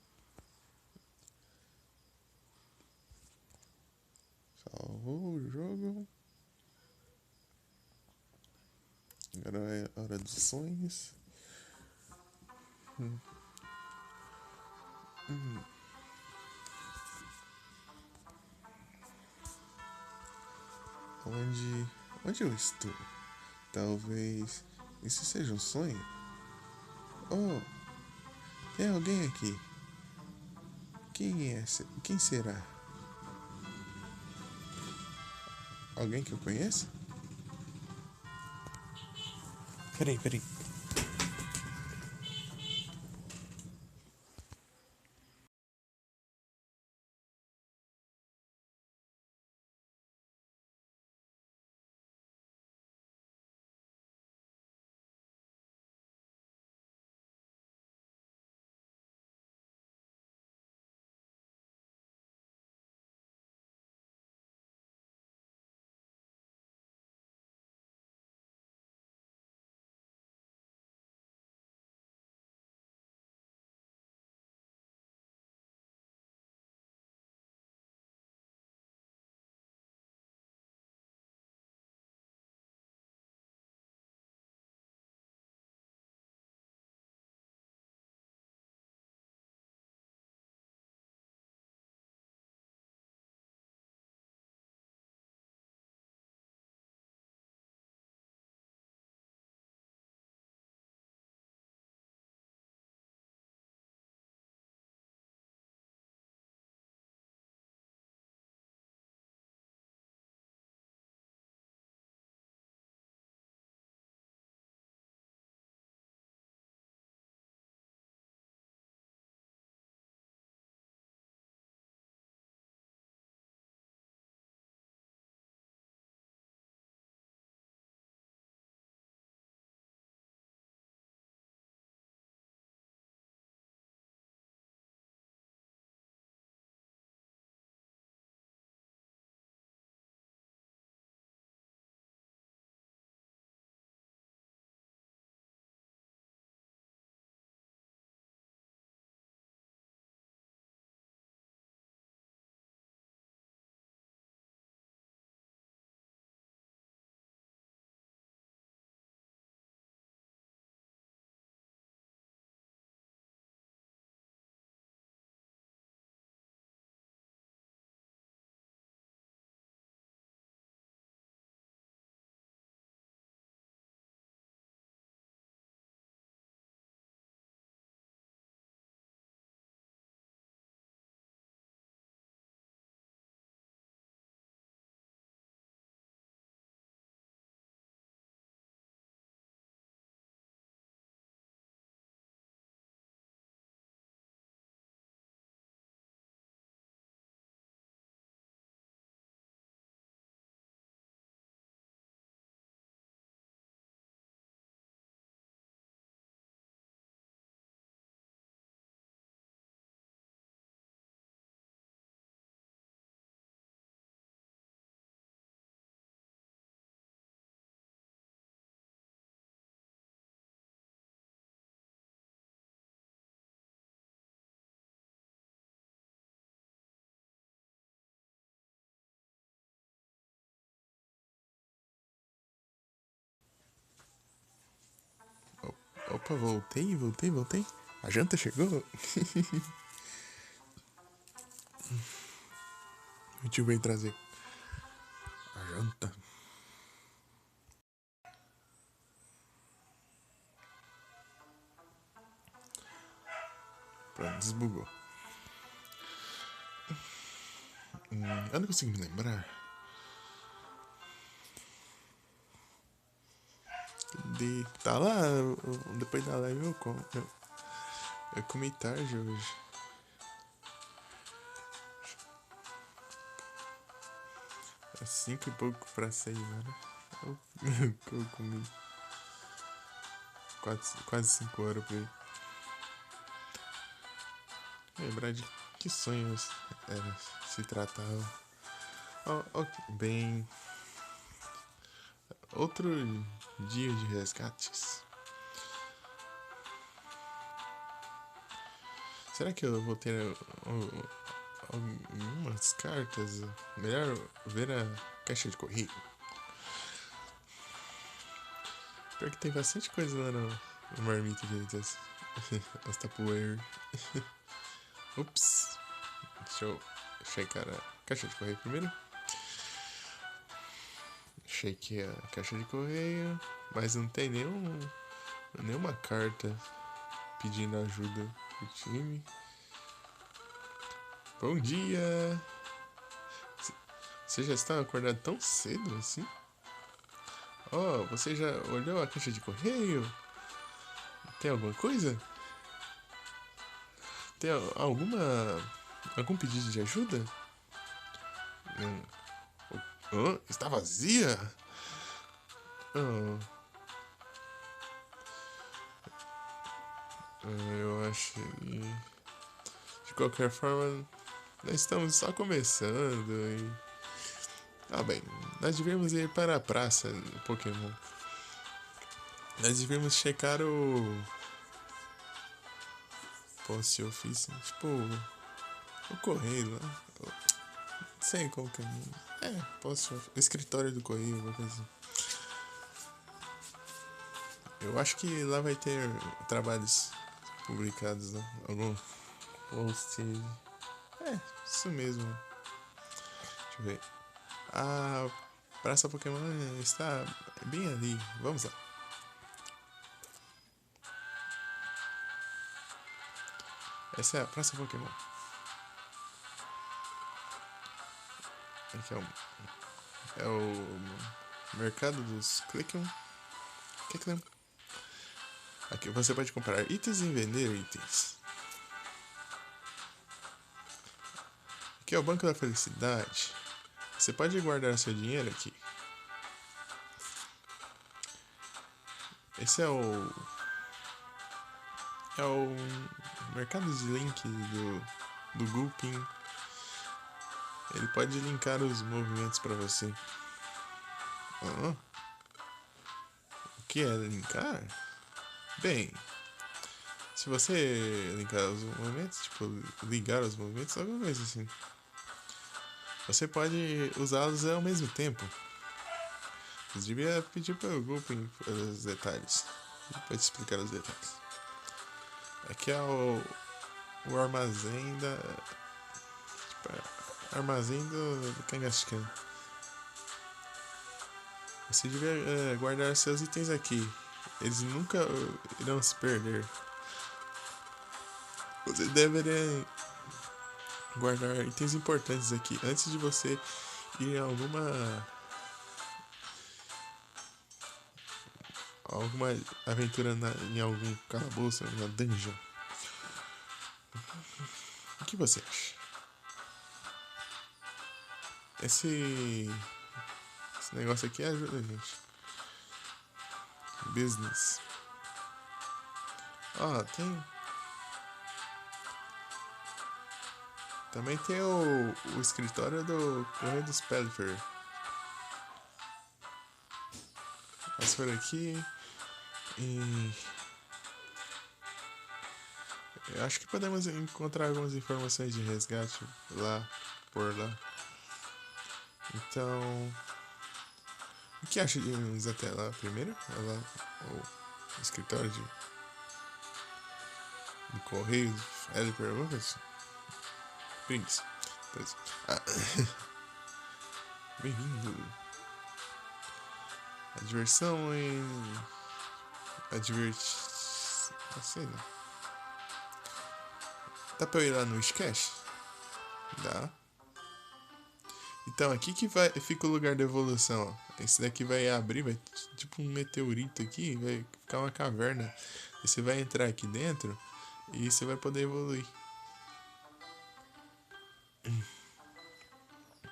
S1: Salvou o jogo. Agora é hora dos sonhos. Onde eu estou? Talvez isso seja um sonho? Oh, tem alguém aqui. Quem é? Quem será? Alguém que eu conheço? Peraí. Opa, voltei. A janta chegou? O tio veio trazer a janta. Pronto, desbugou. Eu não consigo me lembrar. Tá lá, depois da live eu comi tarde hoje. É 5 e pouco pra 6, né? Eu comi quase 5 horas por aí. Lembrar de que sonhos se tratava. Bem, outro dia de resgates. Será que eu vou ter algumas cartas? Melhor ver a caixa de correio. Pior que tem bastante coisa lá no marmita, gente. As Tupperware. Ups. Deixa eu checar a caixa de correio primeiro. Chequei a caixa de correio, mas não tem nenhuma carta pedindo ajuda pro time. Bom dia! Você já está acordado tão cedo assim? Oh, você já olhou a caixa de correio? Tem alguma coisa? Tem algum pedido de ajuda? Está vazia? Oh, eu acho que de qualquer forma nós estamos só começando e bem, nós devemos ir para a praça do Pokémon. Nós devemos checar o post office, tipo o correio lá. Não sei qual que é. O escritório do correio, alguma coisa assim. Eu acho que lá vai ter trabalhos publicados, né? Algum post. Isso mesmo. Deixa eu ver. A Praça Pokémon está bem ali. Vamos lá. Essa é a Praça Pokémon. Aqui é o mercado dos Clickon. Aqui você pode comprar itens e vender itens. Aqui é o Banco da Felicidade. Você pode guardar seu dinheiro aqui. Esse é o mercado de link do Gulpin. Ele pode linkar os movimentos para você. O que é linkar? Bem, se você linkar os movimentos, tipo, ligar os movimentos, alguma coisa assim, você pode usá-los ao mesmo tempo. Você devia pedir para o Gulpin os detalhes. Ele pode explicar os detalhes. Aqui é o armazém armazém do Kangaskhan. Você devia guardar seus itens aqui. Eles nunca irão se perder. Você deveria guardar itens importantes aqui antes de você ir a alguma aventura em algum calabouço, na dungeon. O que você acha? Esse negócio aqui ajuda a gente. Business. Também tem o escritório do Correio dos Pelfer. Vamos por aqui. E eu acho que podemos encontrar algumas informações de resgate por lá. Então, o que acha de irmos até lá primeiro? O escritório de No correio, L perguntas? Prince. Pois. Ah, bem-vindo. A diversão em. A Assim, né? Dá pra eu ir lá no Sketch? Dá. Então, aqui que vai, fica o lugar da evolução, ó. Esse daqui vai abrir, vai tipo um meteorito aqui, vai ficar uma caverna. E você vai entrar aqui dentro e você vai poder evoluir.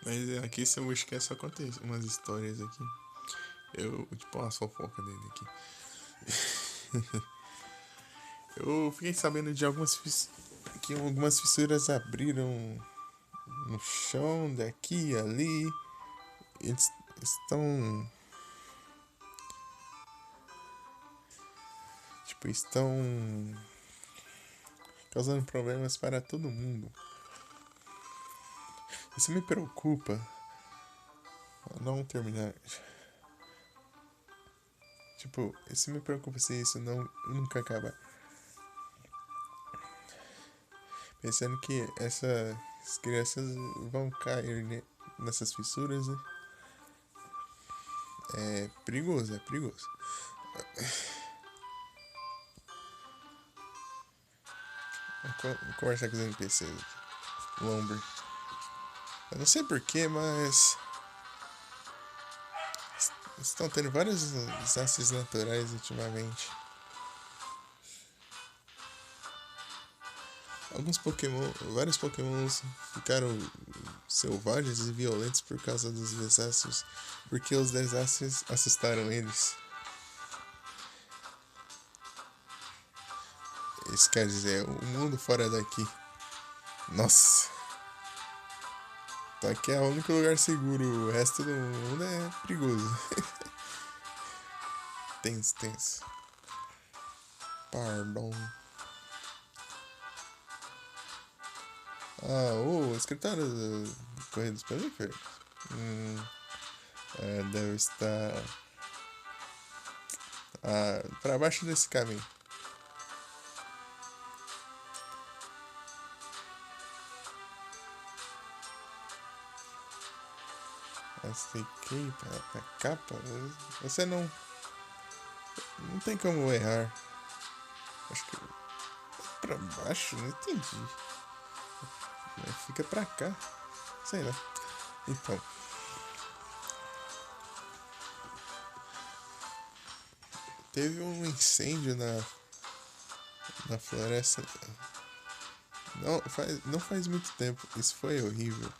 S1: Mas aqui se eu buscar só conta umas histórias aqui. Eu, tipo, umas fofocas dele aqui. Eu fiquei sabendo de que algumas fissuras abriram no chão daqui e ali. Eles estão. Tipo, estão causando problemas para todo mundo. Isso me preocupa. Não terminar. Tipo, isso me preocupa se isso não nunca acabar. Pensando que essas crianças vão cair nessas fissuras, né? É perigoso, é perigoso. Vou conversar com os NPCs aqui. Lombre. Eu não sei porquê, mas estão tendo vários desastres naturais ultimamente. Vários Pokémons ficaram selvagens e violentos por causa dos desastres, porque os desastres assustaram eles. Isso quer dizer, o mundo fora daqui. Nossa, então aqui é o único lugar seguro, o resto do mundo é perigoso. Tenso, tenso. Pardon. Ah, o escritório do Correio dos Pelíferos? Deve estar para baixo desse caminho. STK para capa? Você não tem como errar. Acho que pra baixo, não entendi. Fica pra cá. Sei lá. Então, teve um incêndio na floresta. Não faz muito tempo. Isso foi horrível.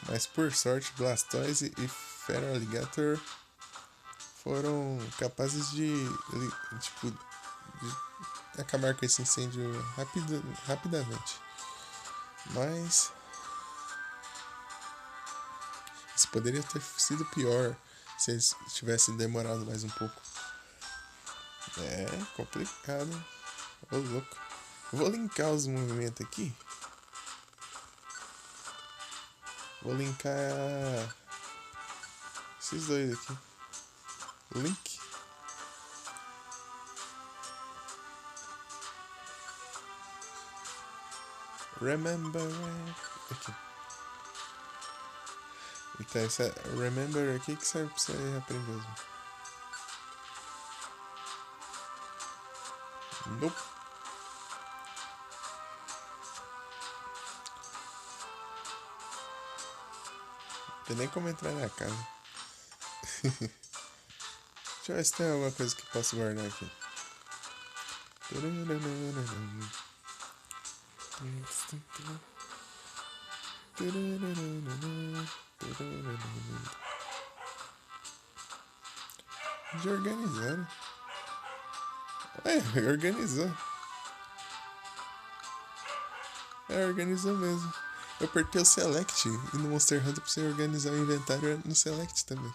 S1: Mas por sorte, Blastoise e Feraligatr foram capazes tipo, de acabar com esse incêndio rapidamente. Mas isso poderia ter sido pior se eles tivessem demorado mais um pouco. É complicado. Ô louco. Vou linkar os movimentos aqui. Vou linkar esses dois aqui. Link. Remember. Aqui. Então, essa Remember aqui que serve pra você aprender mesmo. Nope. Não tem nem como entrar na casa. Deixa eu ver se tem alguma coisa que posso guardar aqui. De organizar, né? Organizou. Organizou mesmo. Eu apertei o Select e no Monster Hunter pra você organizar o inventário no Select também.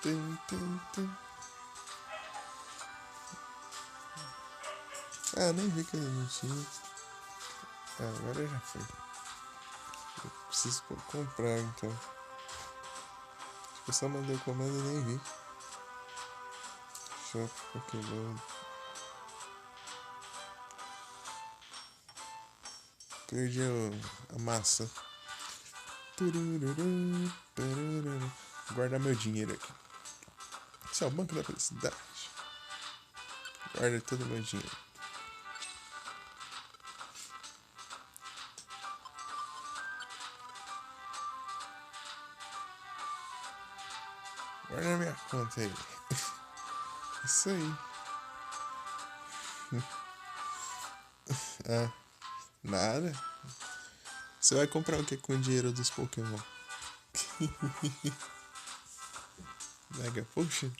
S1: Tum, tum, tum. Ah, nem vi que ele não tinha. Ah, agora já foi. Eu preciso comprar então. Acho que eu só mandei o comando e nem vi. Shop Pokémon. Perdi a massa. Turururu, turururu. Guardar meu dinheiro aqui. Esse é o banco da felicidade. Guarda todo o meu dinheiro. Guarda minha conta aí. Isso aí. Ah, nada. Você vai comprar o que com o dinheiro dos Pokémon? Mega Potion?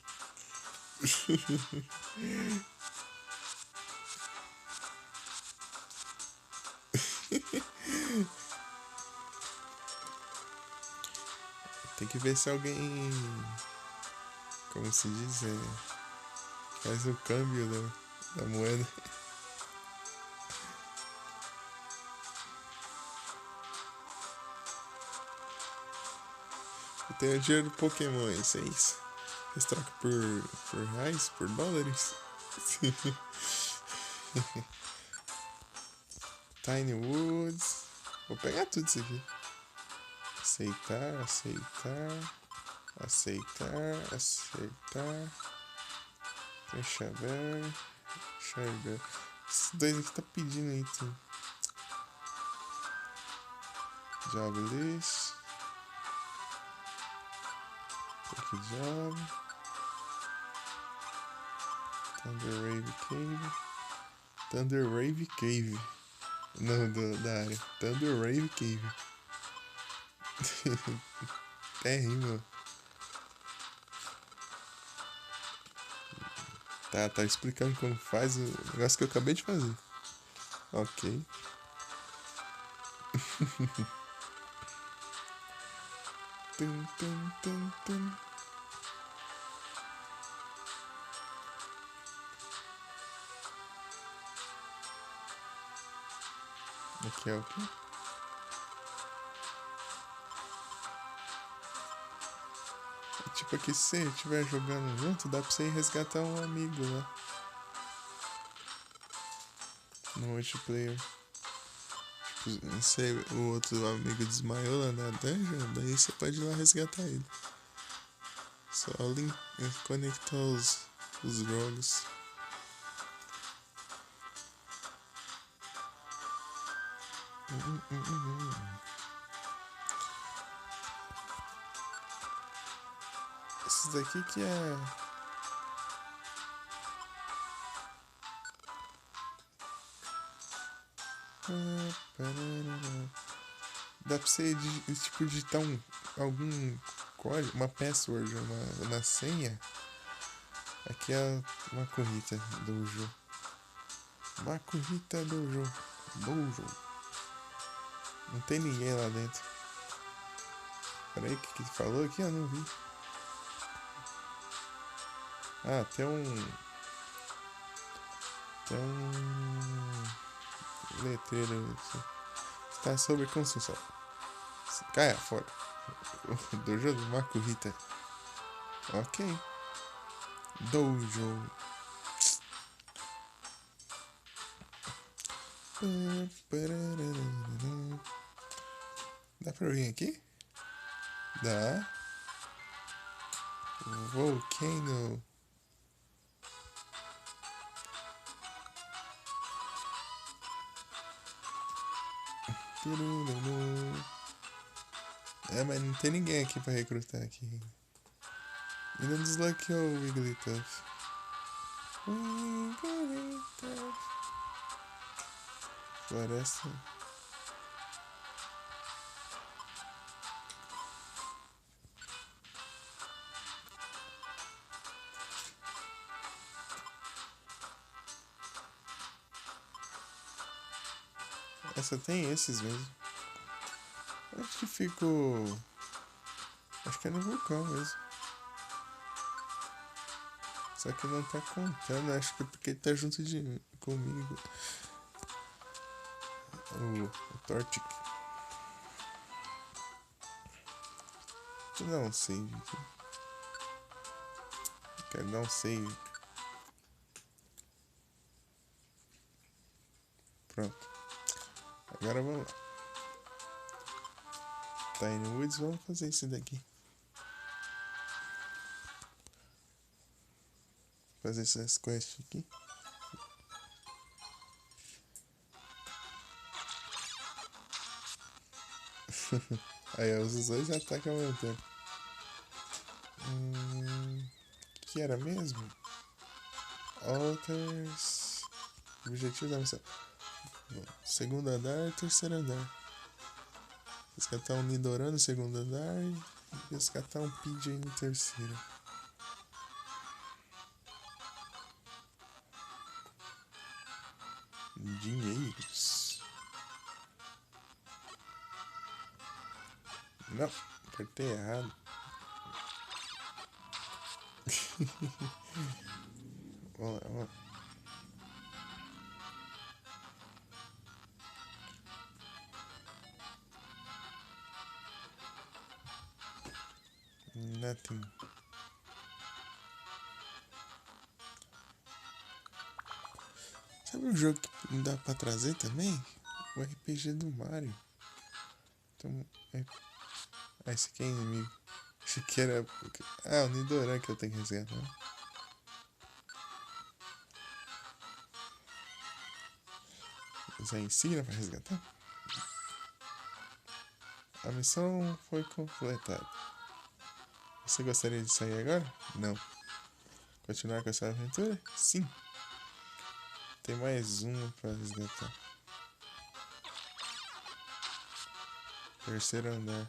S1: Tem que ver se alguém, como se diz, faz o câmbio da moeda. Eu tenho dinheiro do Pokémon, isso é isso. Vocês trocam por reais, por dólares? Tiny Woods. Vou pegar tudo isso aqui. Aceitar, aceitar. Aceitar, aceitar. Deixa ver. Enxergar. Esses dois aqui tá pedindo item. Job list. Aqui job. Thunder Wave Cave. Thunder Wave Cave. Não, da área. Thunder Wave Cave. Até rima. Tá explicando como faz o negócio que eu acabei de fazer. Ok. Tum, tum, tum, tum. Aqui é o quê? Tipo aqui, se você estiver jogando junto, dá pra você ir resgatar um amigo lá. No multiplayer. Tipo, não sei, o outro amigo desmaiou lá na dungeon, daí você pode ir lá resgatar ele. Só conectar os jogos. Esses daqui que é. Dá pra você tipo, digitar algum código, uma password, uma senha. Aqui é uma corrida dojo. Uma corrida dojo. Dojo. Não tem ninguém lá dentro. Peraí, o que falou aqui? Eu não vi. Ah, tem um. Tem um letreiro aqui. Está sobre construção. Caia fora. Dojo do Makuhita. Ok. Dojo. Dá pra vir aqui? Dá. Volcano. É, mas não tem ninguém aqui pra recrutar aqui. E não desbloqueou o Wigglytuff. Wigglytuff. Floresta. Essa tem esses mesmo. Acho que ficou. Acho que é no vulcão mesmo. Só que não tá contando, acho que é porque ele tá junto comigo. O Tortic. Deixa eu dar um save aqui. Quero dar um save. Pronto. Agora vamos lá. Tiny Woods, vamos fazer isso daqui. Fazer essas quests aqui. Aí os dois atacam aumentando. Que era mesmo? Alters. Objetivo da missão. Segundo andar, terceiro andar. Resgatar um Nidoran no segundo andar e resgatar um PJ no terceiro. Dinheiros. Não, apertei errado. Vamos lá, vamos lá. Nothing. Sabe um jogo que não dá pra trazer também? O RPG do Mario. Então, esse aqui é inimigo. Achei que era. Ah, o Nidoran que eu tenho que resgatar. Usar insígnia pra resgatar. A missão foi completada. Você gostaria de sair agora? Não. Continuar com essa aventura? Sim. Tem mais uma pra resgatar. Terceiro andar.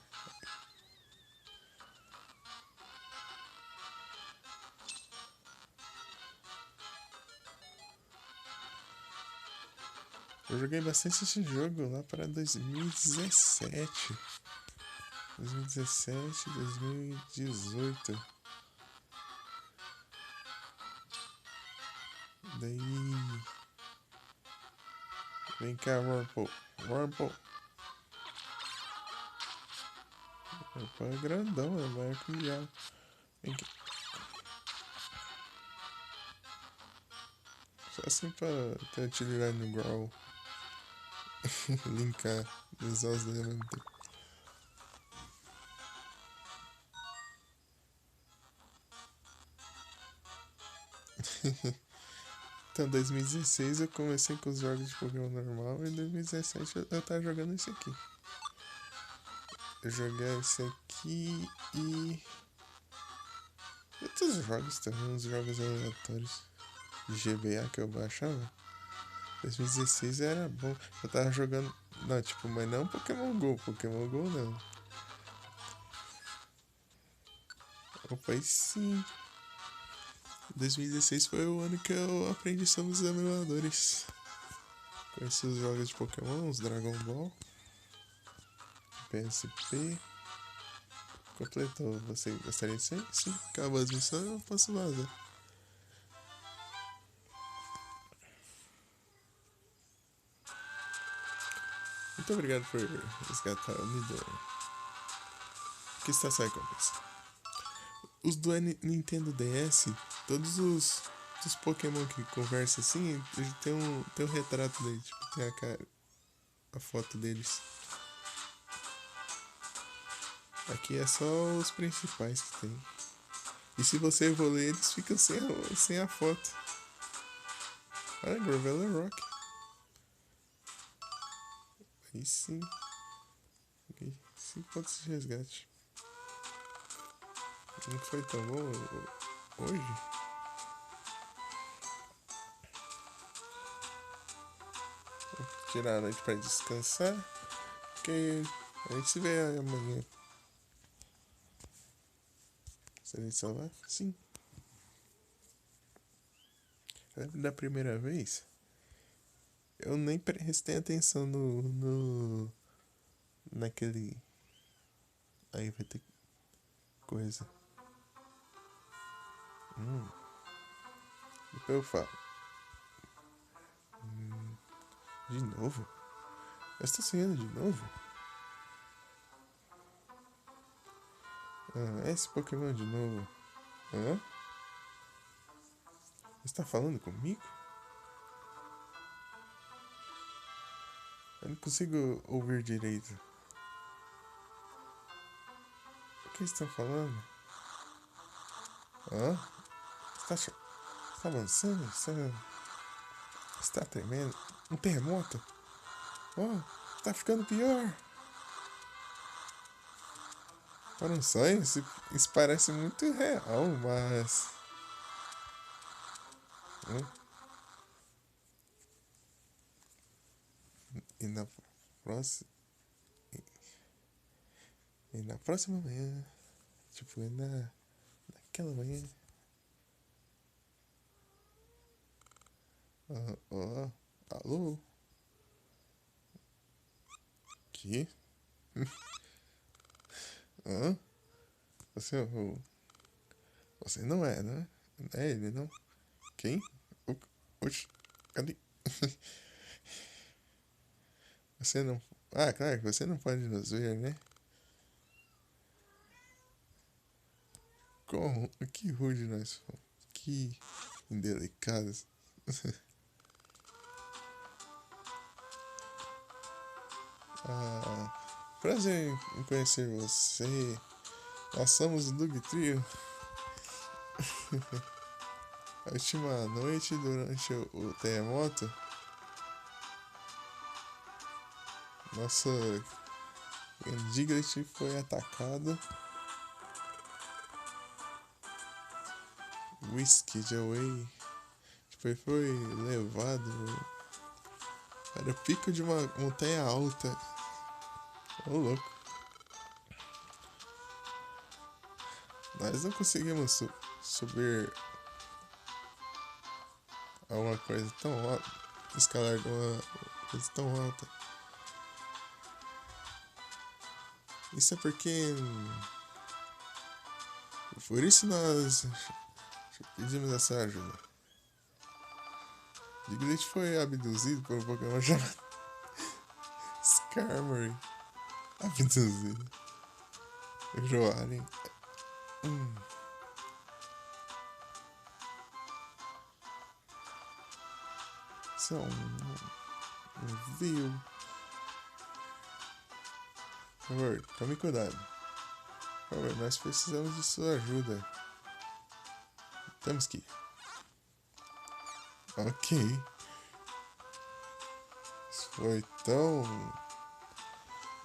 S1: Eu joguei bastante esse jogo lá para 2017. 2017, 2018. Daí. Vem cá, Wurmple. Wurmple. Wurmple é grandão, é maior que o diabo. Vem cá. Só assim pra ter utilidade no Growl. Linkar. Usar os dois ao mesmo tempo. Então, 2016 eu comecei com os jogos de Pokémon normal e em 2017 eu tava jogando esse aqui. Eu joguei esse aqui e outros jogos também, uns jogos aleatórios de GBA que eu baixava. 2016 era bom. Eu tava jogando. Não, tipo, mas não Pokémon GO. Pokémon GO não. Opa, e sim. 2016 foi o ano que eu aprendi sobre os emuladores. Conheci os jogos de Pokémon, os Dragon Ball, PSP. Completou. Você gostaria de ser? Sim. Acabou as missões, eu posso vazar. Muito obrigado por resgatar o Nidoran. Que está sua recompensa. Os do Nintendo DS, todos os Pokémon que conversam assim, tem um retrato dele, tipo, tem a foto deles. Aqui é só os principais que tem. E se você evoluir, eles ficam sem a foto. Olha, Graveler Rock. Aí sim. Okay. 5 pontos de resgate. Não foi tão bom hoje? Vou tirar a noite pra descansar. Porque a gente se vê amanhã. Gostaria de salvar? Sim. Da primeira vez, eu nem prestei atenção naquele. Aí vai ter coisa. Depois eu falo. De novo? Eu estou sonhando de novo? É esse Pokémon de novo. Hã? Está falando comigo? Eu não consigo ouvir direito. O que estão falando? Hã? Está avançando? Está tremendo? Um terremoto? Oh, está ficando pior. Para um sonho, isso parece muito real, mas... E na próxima... E na próxima manhã... Tipo, naquela manhã... Alô? Que? Hã? Você é o... Você não é, né? Não é ele, não? Quem? Oxi, cadê? Você não... Ah, claro que você não pode nos ver, né? Como? Que rude nós fomos. Que indelicados. Ah, prazer em conhecer você. Nós somos o Dug Trio. A última noite, durante o terremoto, nossa Diglett foi atacado. Whiskey Away foi levado para o pico de uma montanha alta. Ô louco. Nós não conseguimos subir a uma coisa tão alta, escalar uma coisa tão alta. Isso é porque... Por isso nós pedimos essa ajuda. Diglett foi abduzido por um Pokémon chamado Skarmory. Abduzido. Joaren. Isso é um vil. Por favor, tome cuidado. Por favor, nós precisamos de sua ajuda. Temos que ir. Ok. Isso foi tão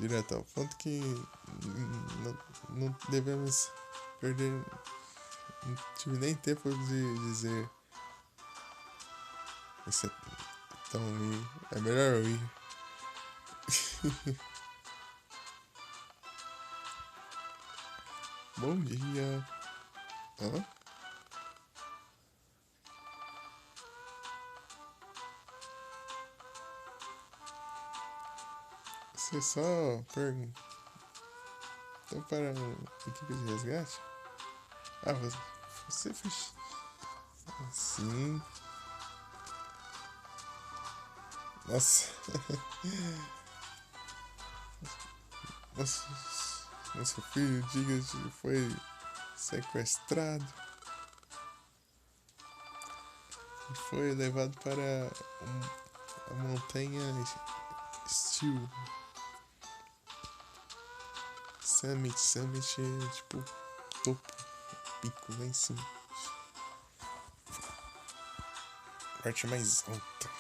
S1: direto ao ponto que não devemos perder. Não tive nem tempo de dizer. Isso é tão ruim. É melhor eu ir. Bom dia. Hã? Você só perguntou para a equipe de resgate? Ah, você fez. Sim. Nossa. Nosso filho Diglett foi sequestrado. E foi levado para a montanha Steel. Summit é tipo topo, pico lá em cima. Parte mais alta.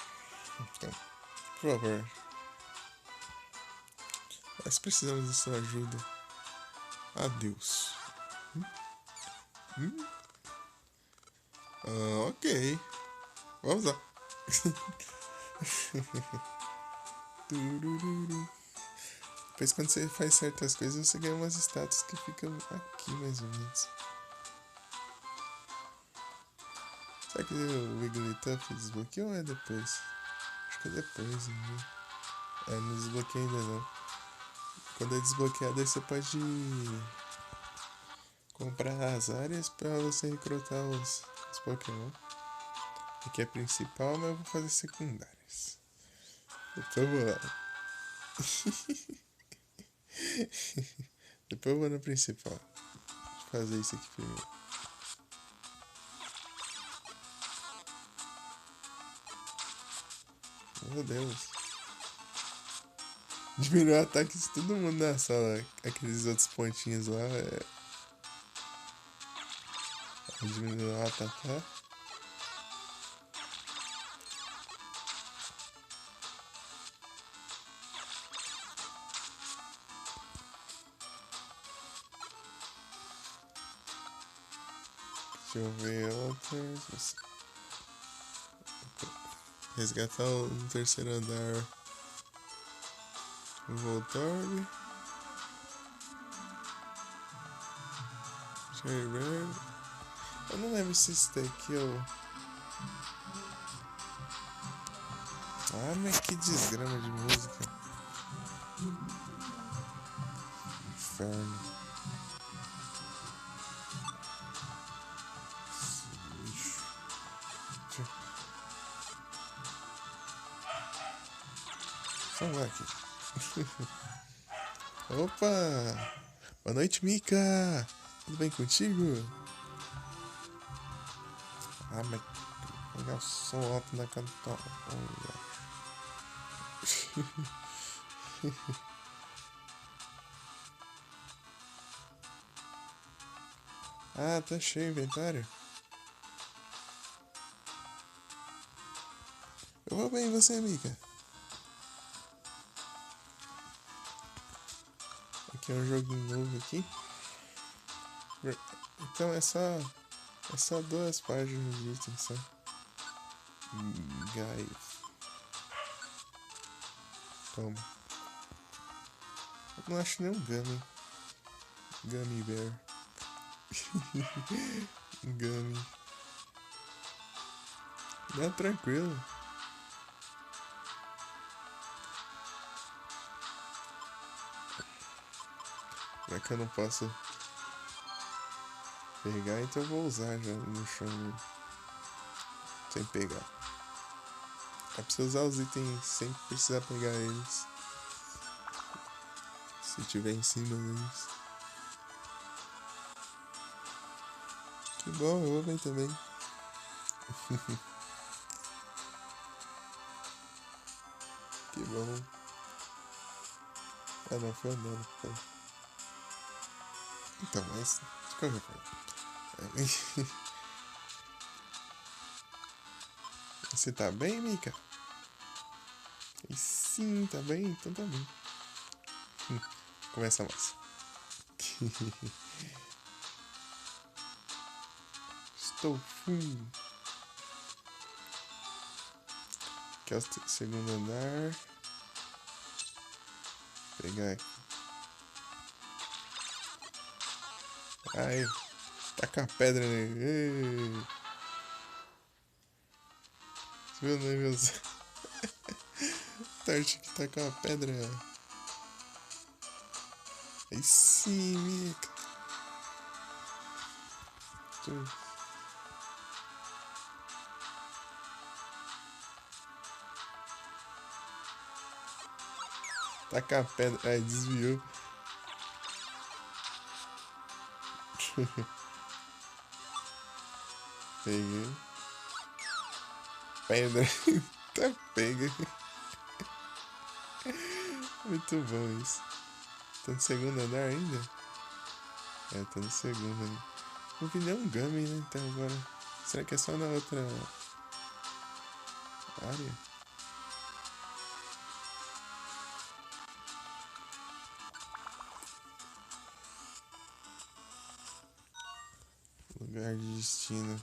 S1: Então, por favor, nós precisamos de sua ajuda. Adeus. Ok. Vamos lá. Turururu. Depois quando você faz certas coisas, você ganha umas estátuas que ficam aqui mais ou menos. Será que o Wigglytuff desbloqueou ou é depois? Acho que é depois, né? Não desbloqueia ainda não. Quando é desbloqueado aí você pode comprar as áreas pra você recrutar os Pokémon. Aqui é principal, mas eu vou fazer secundárias. Depois eu vou lá. Depois eu vou na principal. Deixa eu fazer isso aqui primeiro. Meu Deus. Diminuiu o ataque de todo mundo na sala. Aqueles outros pontinhos lá. Diminuiu o ataque. Deixa eu ver outras. Resgatar no terceiro andar. Voltorb. Cherry Red. Eu não lembro se esse daqui eu. Ah, mas que desgrama de música. Inferno. Vamos lá aqui. Opa! Boa noite, Mika! Tudo bem contigo? Ah, mas vou pegar o som alto na cantora. Ah, tá cheio o inventário. Eu vou bem, e você, Mika? Aqui é um joguinho novo aqui. Então é só 2 páginas de itens, só. Guys. Toma. Eu não acho nem um Gummy. Gummy Bear. Gummy. Não, tranquilo. Já que eu não posso pegar, então eu vou usar já no chão. Sem pegar. É preciso usar os itens sem precisar pegar eles. Se tiver em cima deles. Que bom, eu vou bem também. Que bom. Ah, não, foi andando. Foi. Então, mas de qualquer forma. Você tá bem, Mika? E sim, tá bem? Então tá bem. Começa mais. Estou full. Aqui é o segundo andar. Vou pegar aqui. Ai, taca a pedra nele. Meu Deus. Tarte que taca a pedra. Aí sim, Mika. Taca a pedra. Ai, desviou. Peguei. Pedra. Tá pega. Muito bom isso. Tá no segundo andar ainda? É, tá no segundo ainda. Não vi nenhum Gummy, né? Então agora. Será que é só na outra área? Lugar de destino.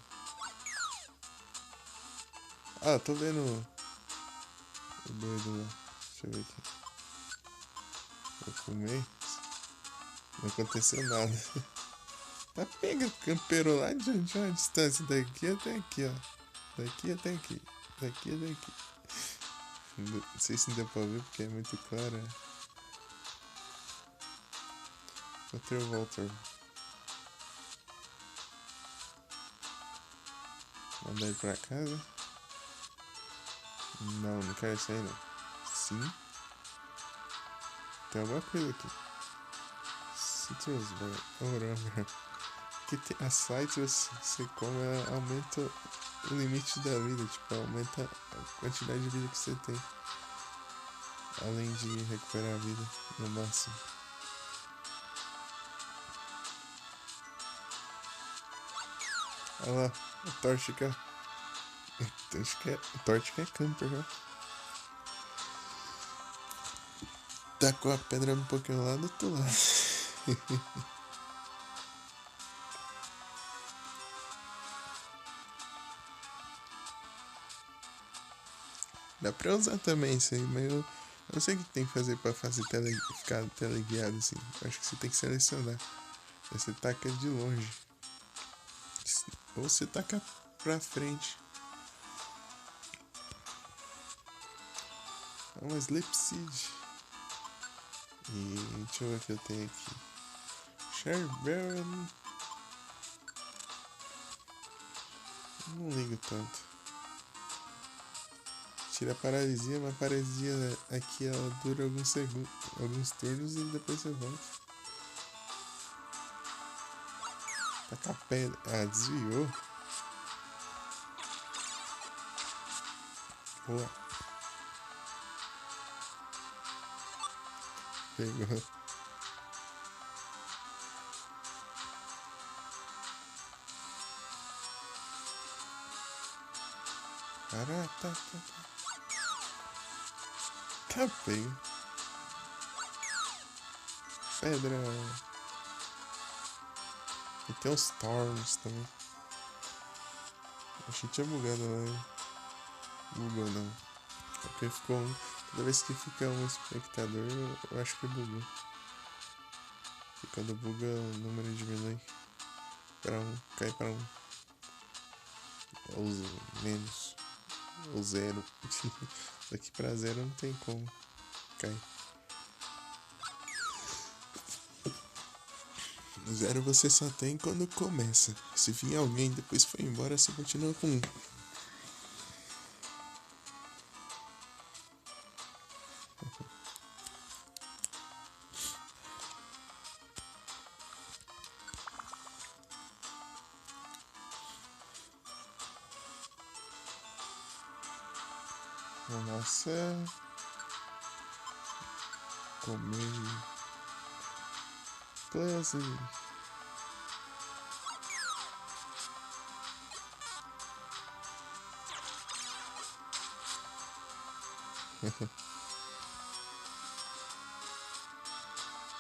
S1: Ah, tô vendo o doido lá. Deixa eu ver aqui. Eu fumei. Não aconteceu nada. Tá pega, camperou lá de uma distância daqui até aqui, ó. Daqui até aqui. Daqui até aqui. Não sei se deu pra ver porque é muito claro. Outra Walter. Mandar ele pra casa. Não, não quero isso aí não. Sim. Tem alguma coisa aqui. Citrus, Orama. Que tem a Citrus, você come, ela aumenta o limite da vida. Tipo, aumenta a quantidade de vida que você tem. Além de recuperar a vida no máximo. Olha lá, a Torchica. Torchica é camper, ó. Tacou a pedra um pouquinho lá do outro lado. Dá pra usar também isso aí, mas eu não sei o que tem que fazer pra fazer ficar teleguiado assim. Eu acho que você tem que selecionar. Aí você taca de longe. Ou você taca pra frente. É uma Sleep Seed. E deixa eu ver o que eu tenho aqui. Sherbaron. Não ligo tanto. Tira a paralisia, mas a paralisia aqui ela dura alguns segundos, alguns turnos e depois você volta. Taca a pedra. Ah, desviou. Boa. Pegou. Tá. Capei. Pedra. E tem os Storms também. Achei que tinha bugado lá. Bugou não. Porque ficou um. Toda vez que fica um espectador, eu acho que bugou. E quando buga, o número diminui para um, cai para um. Ou menos. Ou zero. Daqui pra zero não tem como. Cai. Zero você só tem quando começa. Se vir alguém depois foi embora, você continua com um. Nossa. Comer. Plus.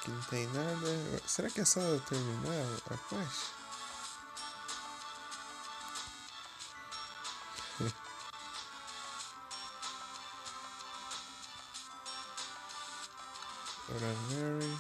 S1: Que não tem nada. Será que é só eu terminar a quest? Mary.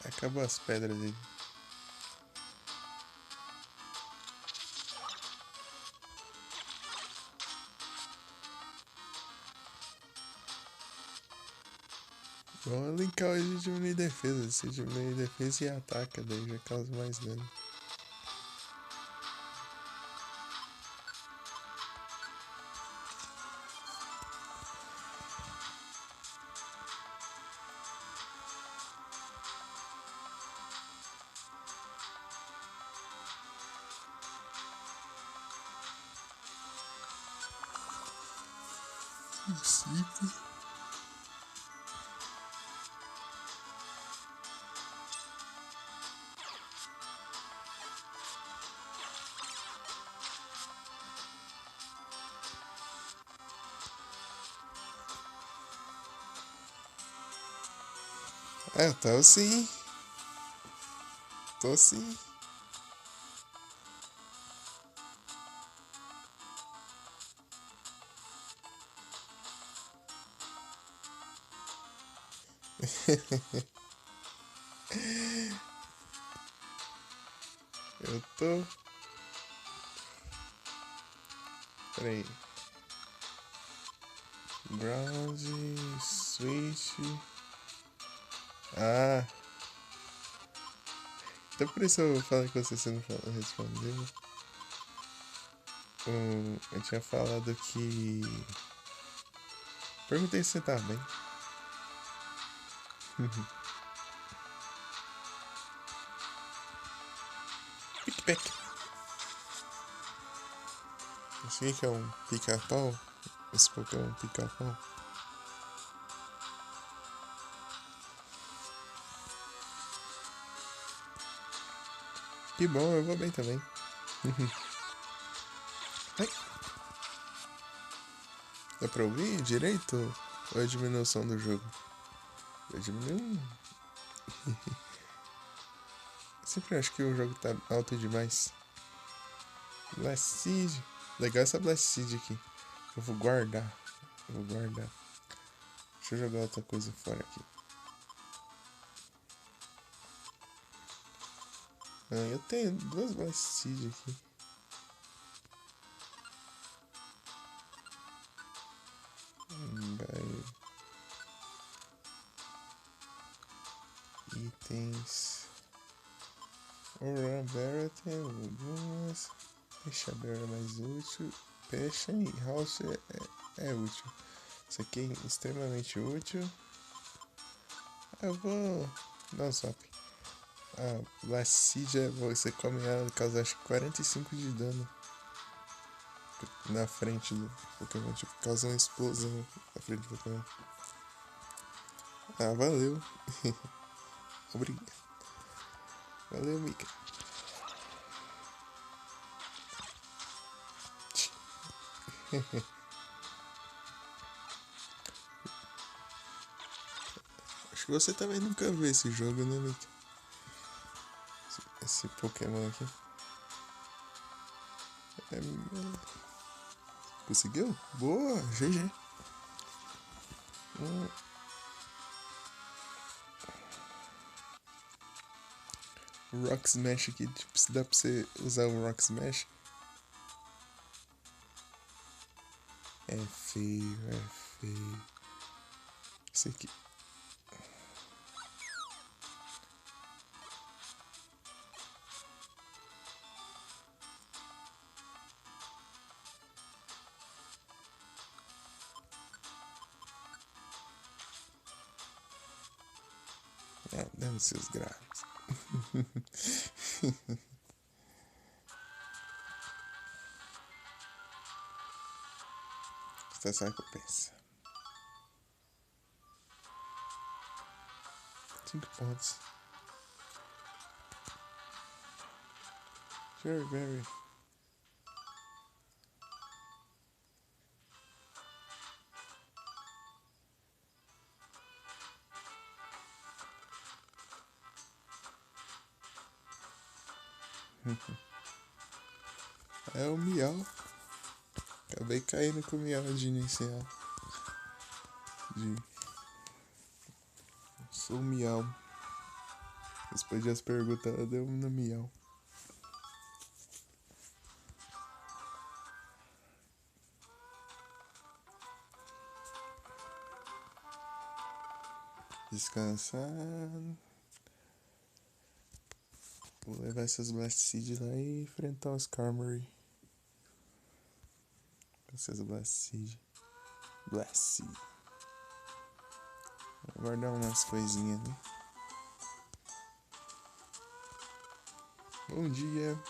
S1: Acabou as pedras aí. Vamos linkar hoje de diminuir defesa. Se diminuir defesa e ataca, daí já causa mais dano. Simples. Eu tô sim. Tô sim. Eu tô. Peraí. Ground, switch. Ah. Então por isso eu falei que você não respondeu. Eu tinha falado que. Perguntei se você tá bem. Pique-peque. Esse aqui que é um pica-pau. Esse Pokémon é um pica-pau. Que bom, eu vou bem também. Ai. Dá pra ouvir direito? Ou é a diminuição do jogo? Eu diminui. Sempre acho que o jogo tá alto demais. Blast Seed. Legal essa Blast Seed aqui. Eu vou guardar. Deixa eu jogar outra coisa fora aqui. Eu tenho duas Blast Seed aqui. Itens. Oran Barrel tem algumas. Peixe Barrel é mais útil. Peixe e House é útil. Isso aqui é extremamente útil. Eu vou dar um swap. A Blast Seed, você come ela, causa acho que 45 de dano na frente do Pokémon. Tipo, causa uma explosão na frente do Pokémon. Ah, valeu. Obrigado. Valeu, Mika. Acho que você também nunca viu esse jogo, né, Mika? Esse Pokémon aqui. Conseguiu? Boa, GG. O Rock Smash aqui, tipo, se dá pra você usar o Rock Smash. É feio. Isso aqui. Dando seus graves. Estação recompensa. 5 pontos. Cherry Berry. É o Miau. Acabei caindo com o Miau de inicial. Sou o Miau. Respondi as perguntas, ela deu no Miau. Descansar. Vou levar essas Blast Seed lá e enfrentar os Carmory. Essas Blast Seed. Blast Seed. Vou guardar umas coisinhas ali. Bom dia.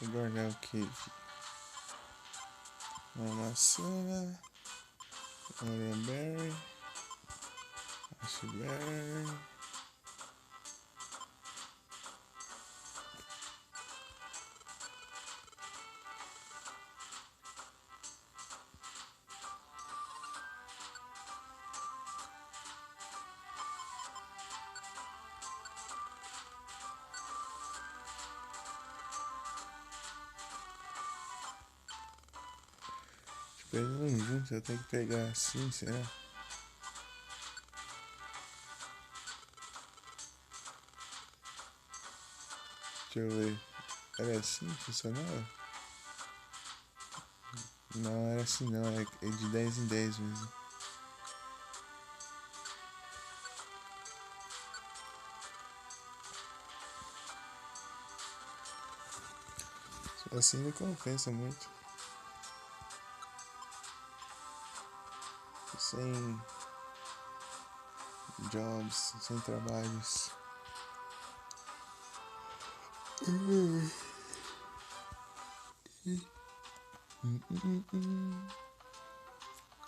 S1: Vou guardar o que? Uma maçã. Oran Berry. Ash Berry. Pegando junto, eu tenho que pegar assim, será? Deixa eu ver. Era assim que funcionava? Não, era assim não, é de 10 em 10 mesmo. Assim não compensa muito. Sem jobs, sem trabalhos.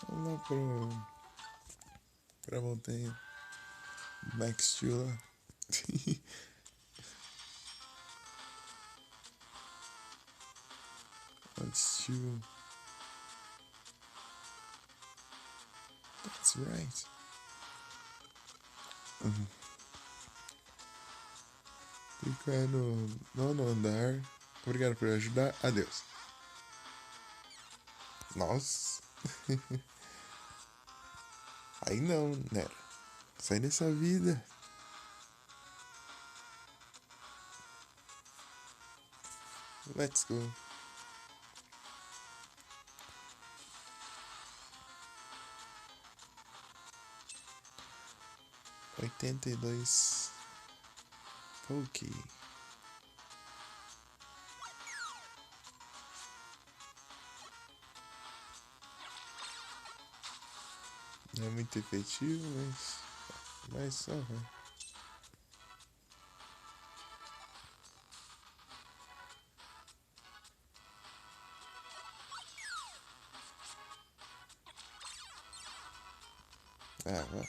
S1: Vamos lá pra montanha. Max Steel lá. Max Steel. That's right. Ficar no nono andar. Obrigado por ajudar. Adeus. Nossa. Aí não, né? Sai dessa vida. Let's go. Oitenta e dois. Poke. Não é muito efetivo, mas só vai. Ah, vai.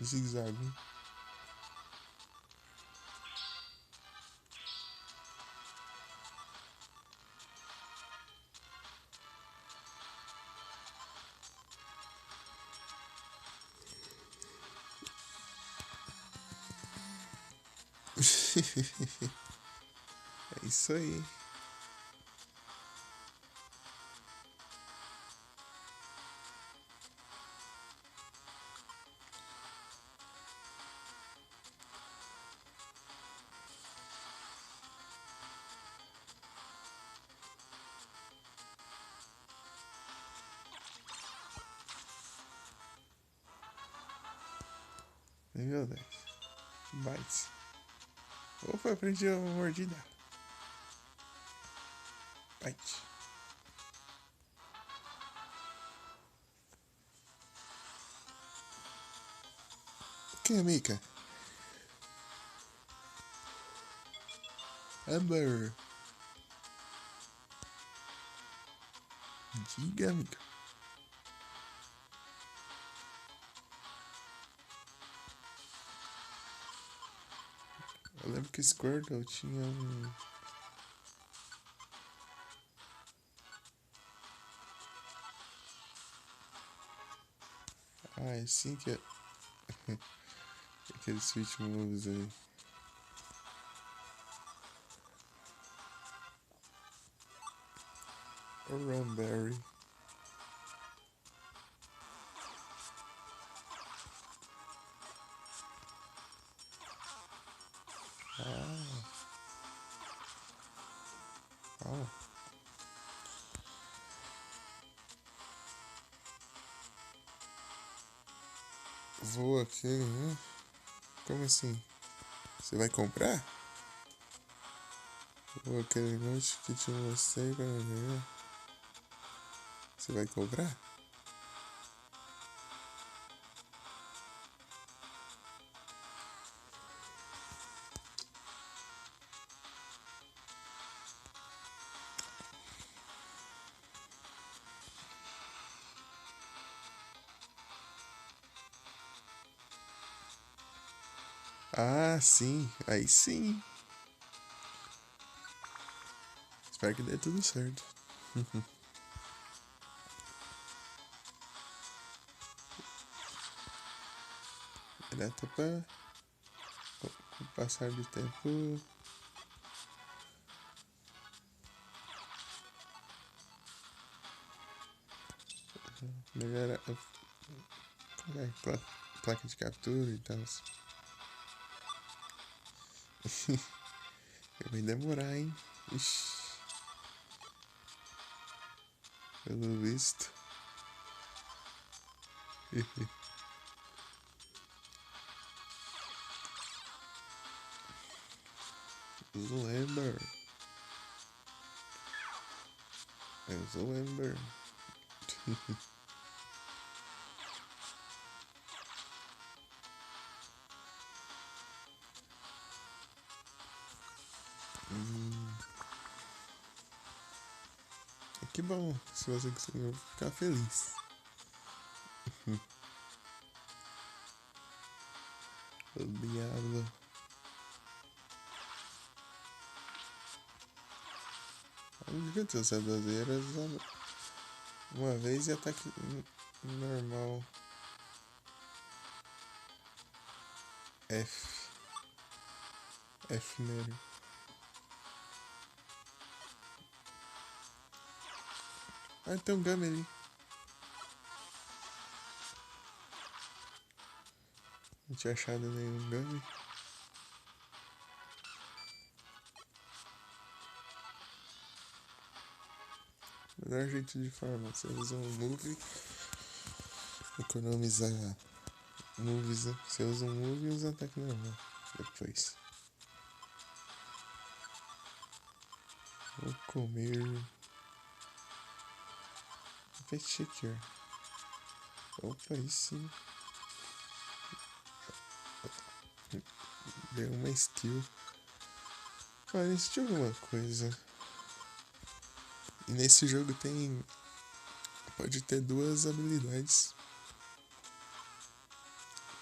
S1: Zigue-zague. É isso aí. Nível 10. Bites. Opa, aprendi a mordida. Bite. O que é, Mika? Amber. Diga, Mika. Eu lembro que Squirtle tinha um... Ah, é sim que é... Aqueles switch moves aí. O Runberry. Ah. Ah. Voa aquele, né? Como assim? Você vai comprar? Voa aquele note que te mostrei pra ver. Você vai comprar? Ah, sim. Aí sim. Espero que dê tudo certo. Direto pra... Com o passar do tempo... Melhora placa de captura e tal. Vai demorar, hein? Ixi. Pelo visto. Zoember. É Zoember. Que bom, se você conseguiu ficar feliz. O diabo. Devia ter usado as eiras uma vez e ataque normal. F. F nele. Ah, tem um Gummy ali. Não tinha achado nenhum Gummy. Melhor jeito de farmar, você usa um move, economizar moves, né? Você usa um move e usa ataque normal. Depois. Vou comer. Checker. Opa, aí sim. Deu uma skill. Parece de alguma coisa. E nesse jogo tem. Pode ter duas habilidades.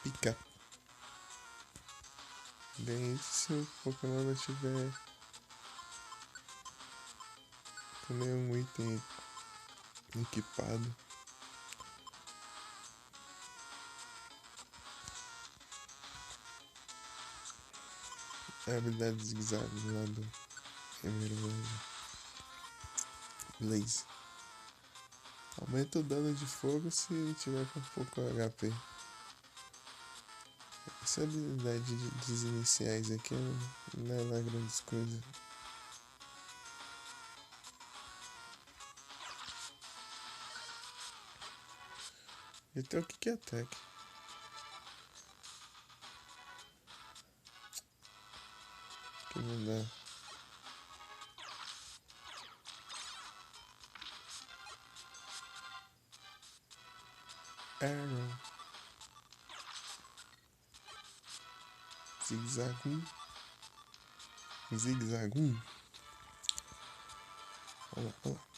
S1: Picar. Bem, se o Pokémon não tiver com nenhum item equipado. A habilidade de zigue-zague lá do Emerald Blaze. Aumenta o dano de fogo se tiver com pouco HP. Essa habilidade dos iniciais aqui não é lá grandes coisas. Então o que é ataque? Que não dá. Arrow. Zigue-zague. Zigue-zague. Olha lá.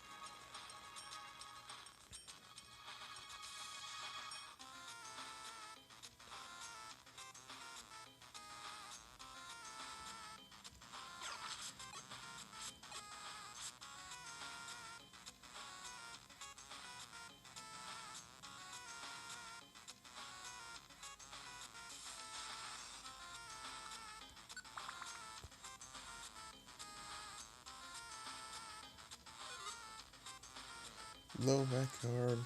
S1: Blowback Orb.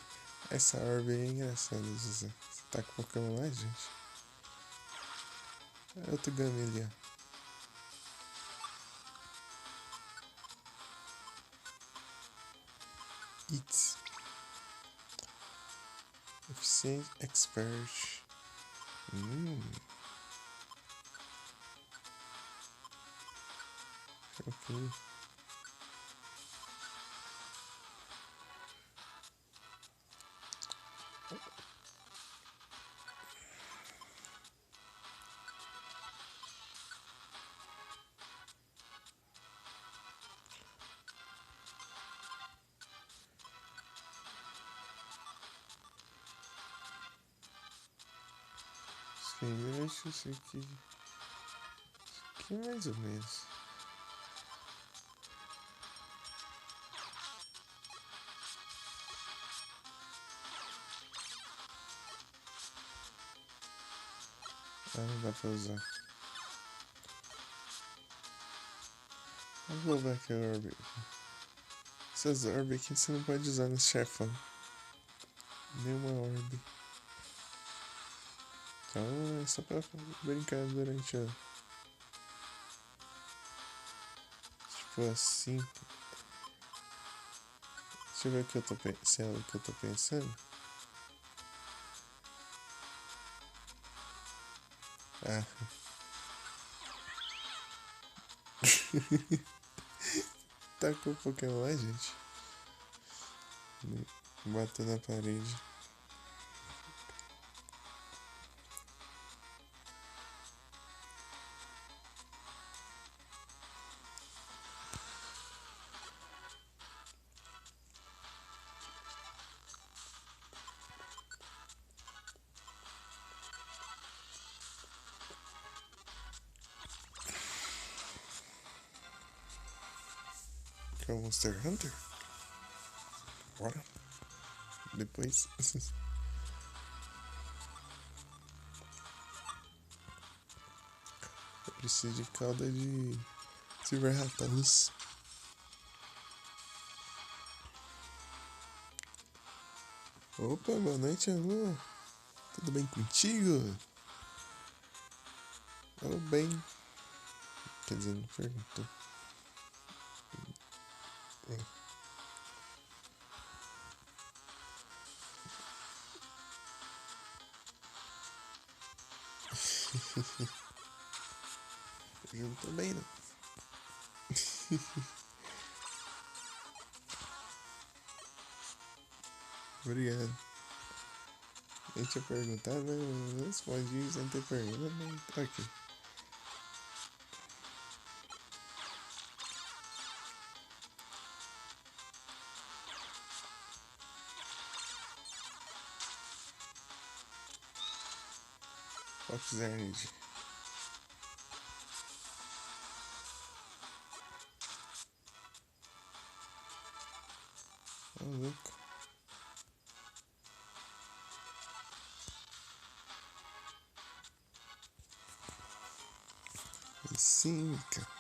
S1: Essa orb aí é engraçada de usar. Você tá com Pokémon lá, gente? É outro Gummy ali, ó. It's Efficient Expert. Ok. Sim, eu acho isso aqui mais ou menos. Ah, não dá pra usar. Vou ver Orb. Essas Orb aqui você não pode usar no chefão. Nenhuma orbe. Então é só pra brincar durante a. Tipo assim. Deixa eu ver o que eu tô pensando. Se é o que eu tô pensando. Ah. Tacou o Pokémon lá, gente. Bateu na parede. Que é o Monster Hunter? Bora. Depois. Eu preciso de cauda de Silver Rattles. Opa, boa noite, amor. Tudo bem contigo? Eu bem. Quer dizer, não perguntou. É. Eu não tô bem, não. Obrigado. Eu tinha perguntado, mas eu respondi sem ter pergunta, mas tá aqui. Fox Energy. Ô, louco. Sim, cara.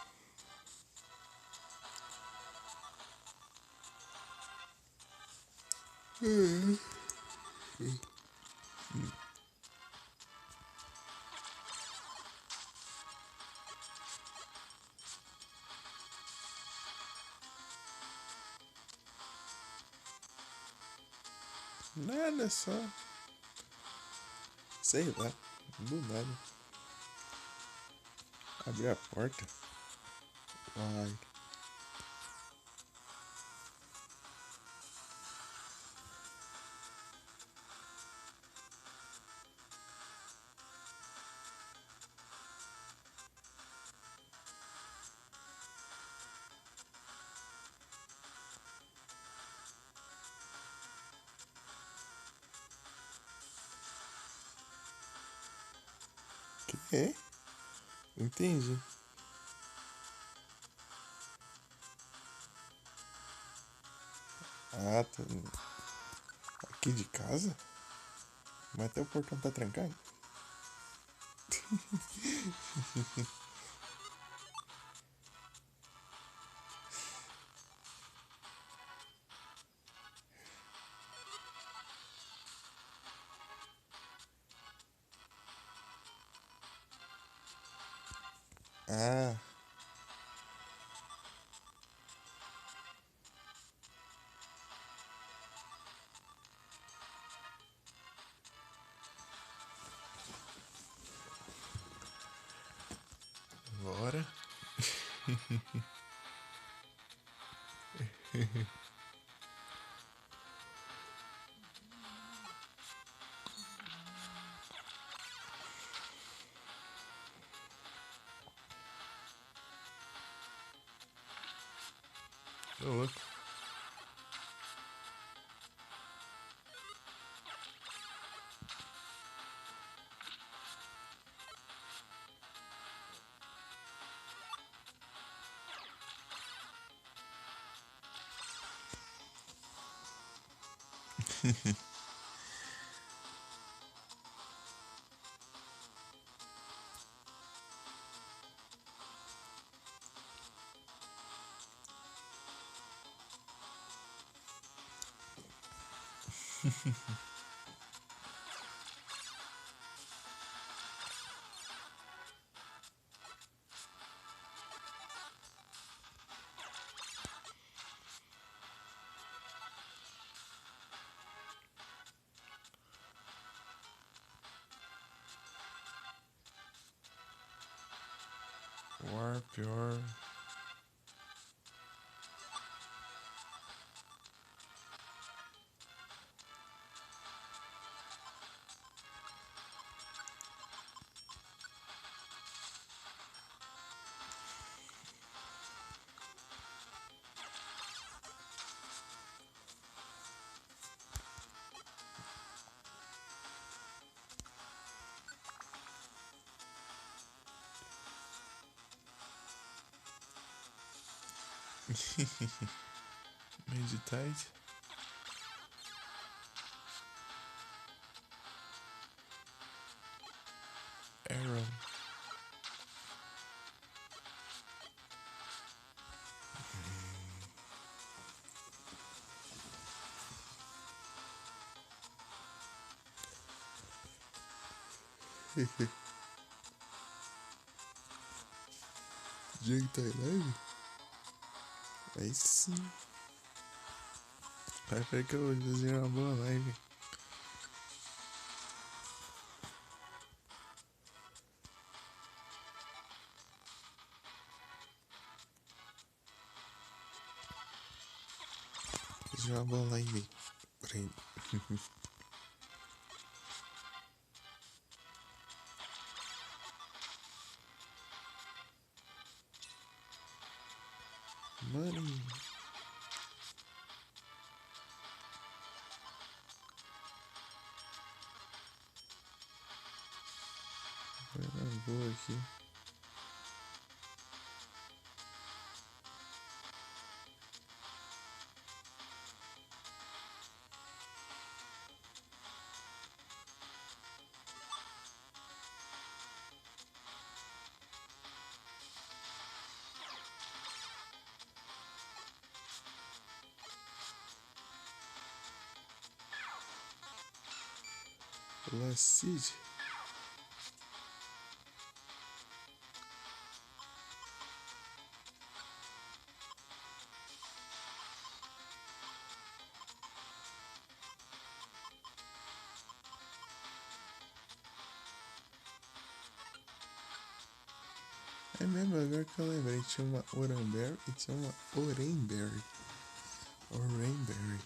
S1: Nada, só. Sei lá. Do nada. Abrir a porta. Ai. Que é? Entendi. Ah, tá. Aqui de casa? Mas até o portão tá trancado? Ah, bora. Ô, louco. Pior. Meditate. Arrow. Diego tá em live? Aí sim. Peraí que eu vou desenhar uma boa live. Desenhar uma boa live. Peraí. Mano. Vai na boa aqui. Lacid. É mesmo, agora que eu lembrei, tinha uma Oranberry e tinha uma Oranberry. Oranberry.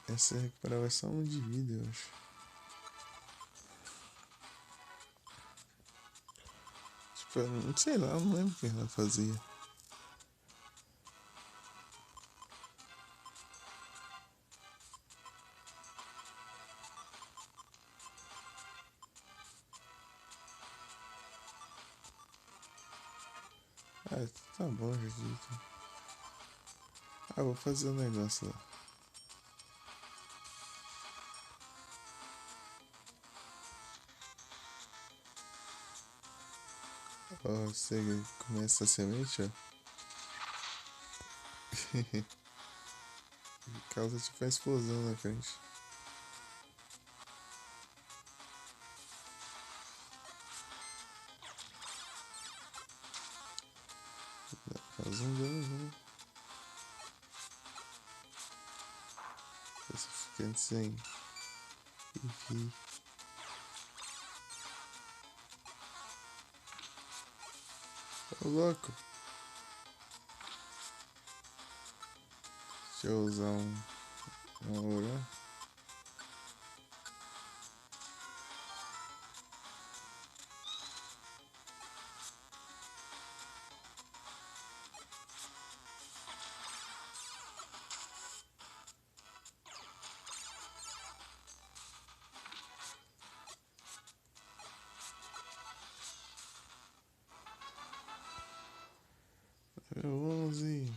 S1: Essa recuperava só um de vida, eu acho. Tipo, eu não sei lá, eu não lembro o que ela fazia. Ah, tá bom, Judito. Ah, vou fazer um negócio lá. Ó, você começa a semente, ó. Causa tipo uma explosão na frente. Faz um dano, você fica sem. Enfim. Ô louco. Deixa eu usar uma aura. Level 11.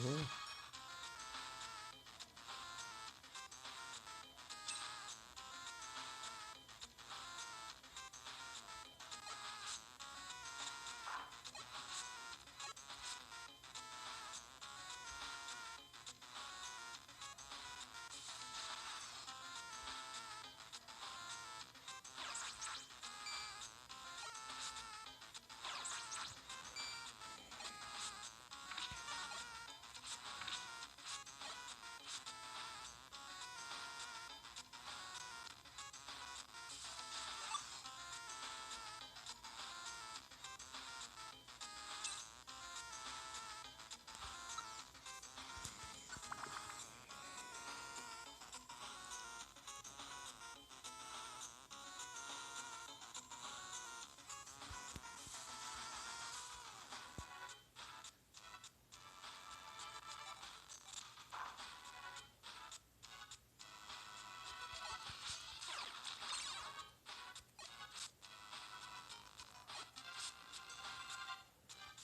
S1: Oh.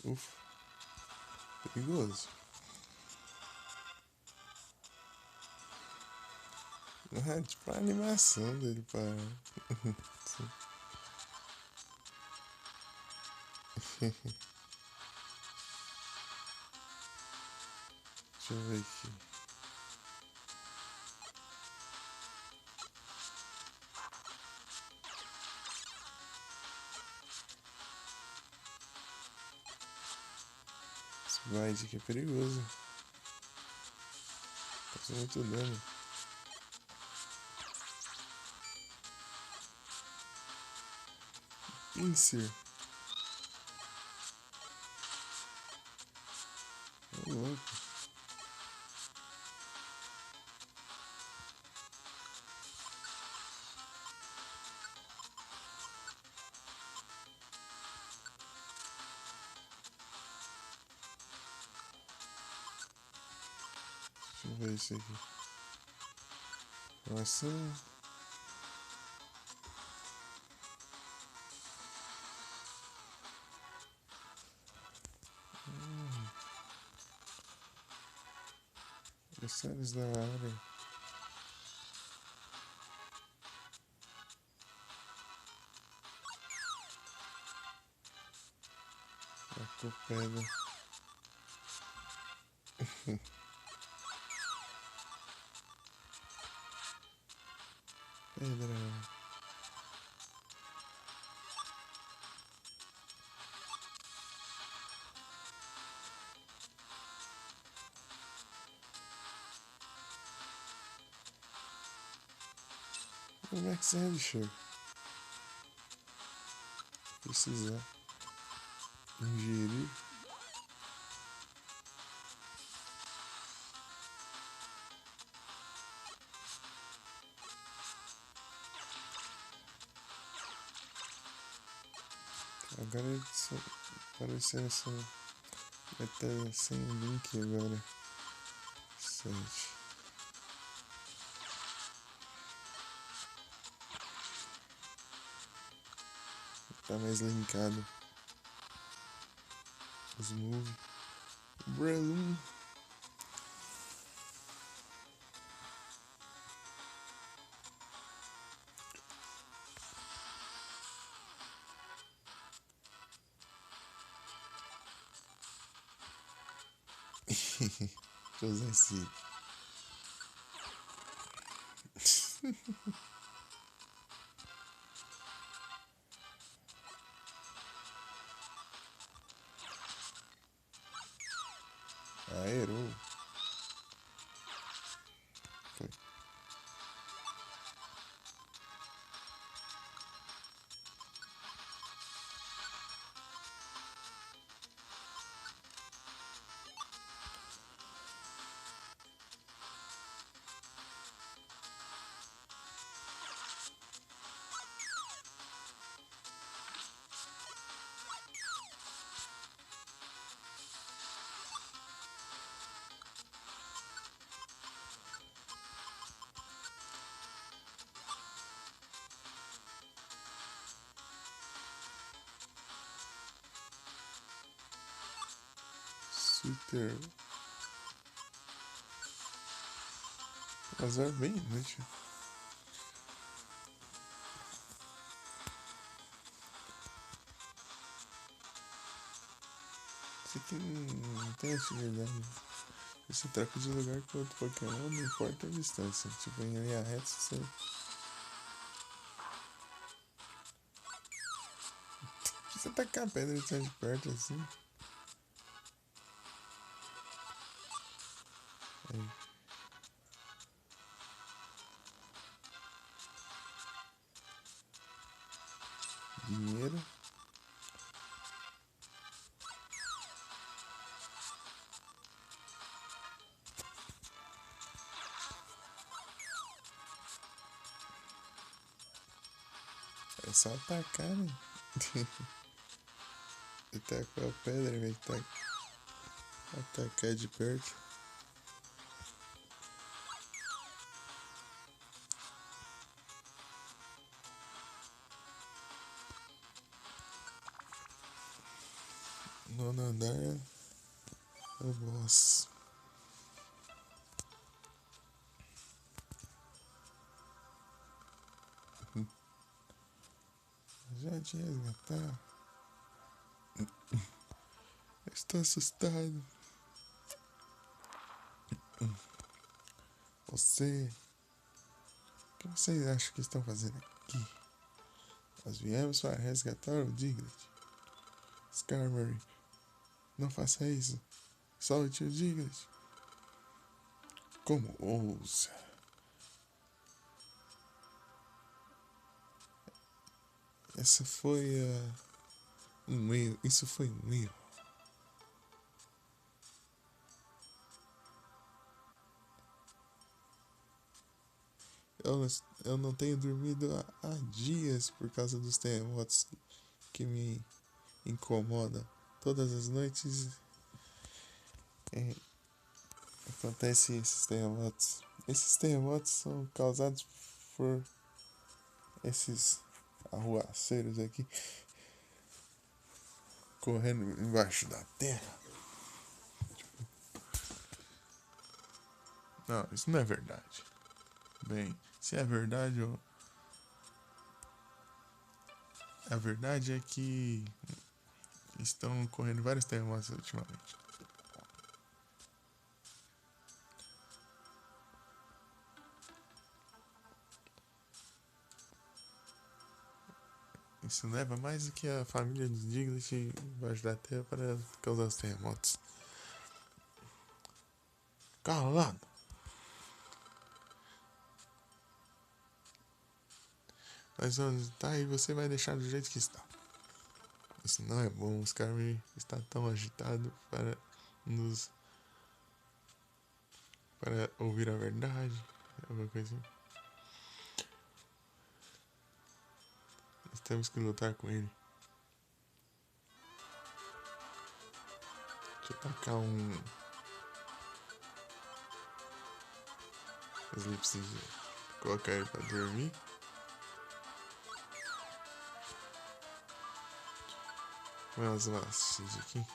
S1: Ufa, perigoso. É tipo a animação dele para. Deixa eu ver aqui. Esse Bite aqui é perigoso. Faz muito dano. Pinsir. Ô louco. Deixa eu ver isso aqui. Nossa. Adversários da área. A pedra. Pedra. O Max Headshot. Precisar ingerir. Agora apareceu essa. Vai estar sem link agora. 7. Tá mais linkado. Os move. Breloom. Deixa eu usar esse. Aerou. Foi. Super. Mas é bem inútil. Isso aqui não tem utilidade. Você troca de lugar com outro Pokémon, não importa a distância. Tipo, em linha reta, você precisa tacar a pedra de perto assim. Aí. Dinheiro. É só atacar, né? Atacar a pedra em vez de atacar de perto. Nono andar é o boss. Já te resgatar. Estou assustado. Você. O que vocês acham que estão fazendo aqui? Nós viemos para resgatar o Diglett. Skarmory, não faça isso. Solte o Diglett. Como ousa? Essa foi um erro. Isso foi um erro. Eu não tenho dormido há dias por causa dos terremotos que me incomodam. Todas as noites acontecem esses terremotos. Esses terremotos são causados por esses arruaceiros aqui correndo embaixo da terra. Não, isso não é verdade. Bem, se é verdade, a verdade é que estão ocorrendo vários terremotos ultimamente. Isso leva mais do que a família dos Diglett embaixo da terra para causar os terremotos. Calado! Nós vamos estar e você vai deixar do jeito que está. Isso não é bom, os caras está tão agitado para ouvir a verdade, alguma coisa assim. Nós temos que lutar com ele. Deixa eu tacar um Sleep Seed, colocar ele pra dormir. Põe umas Seed aqui.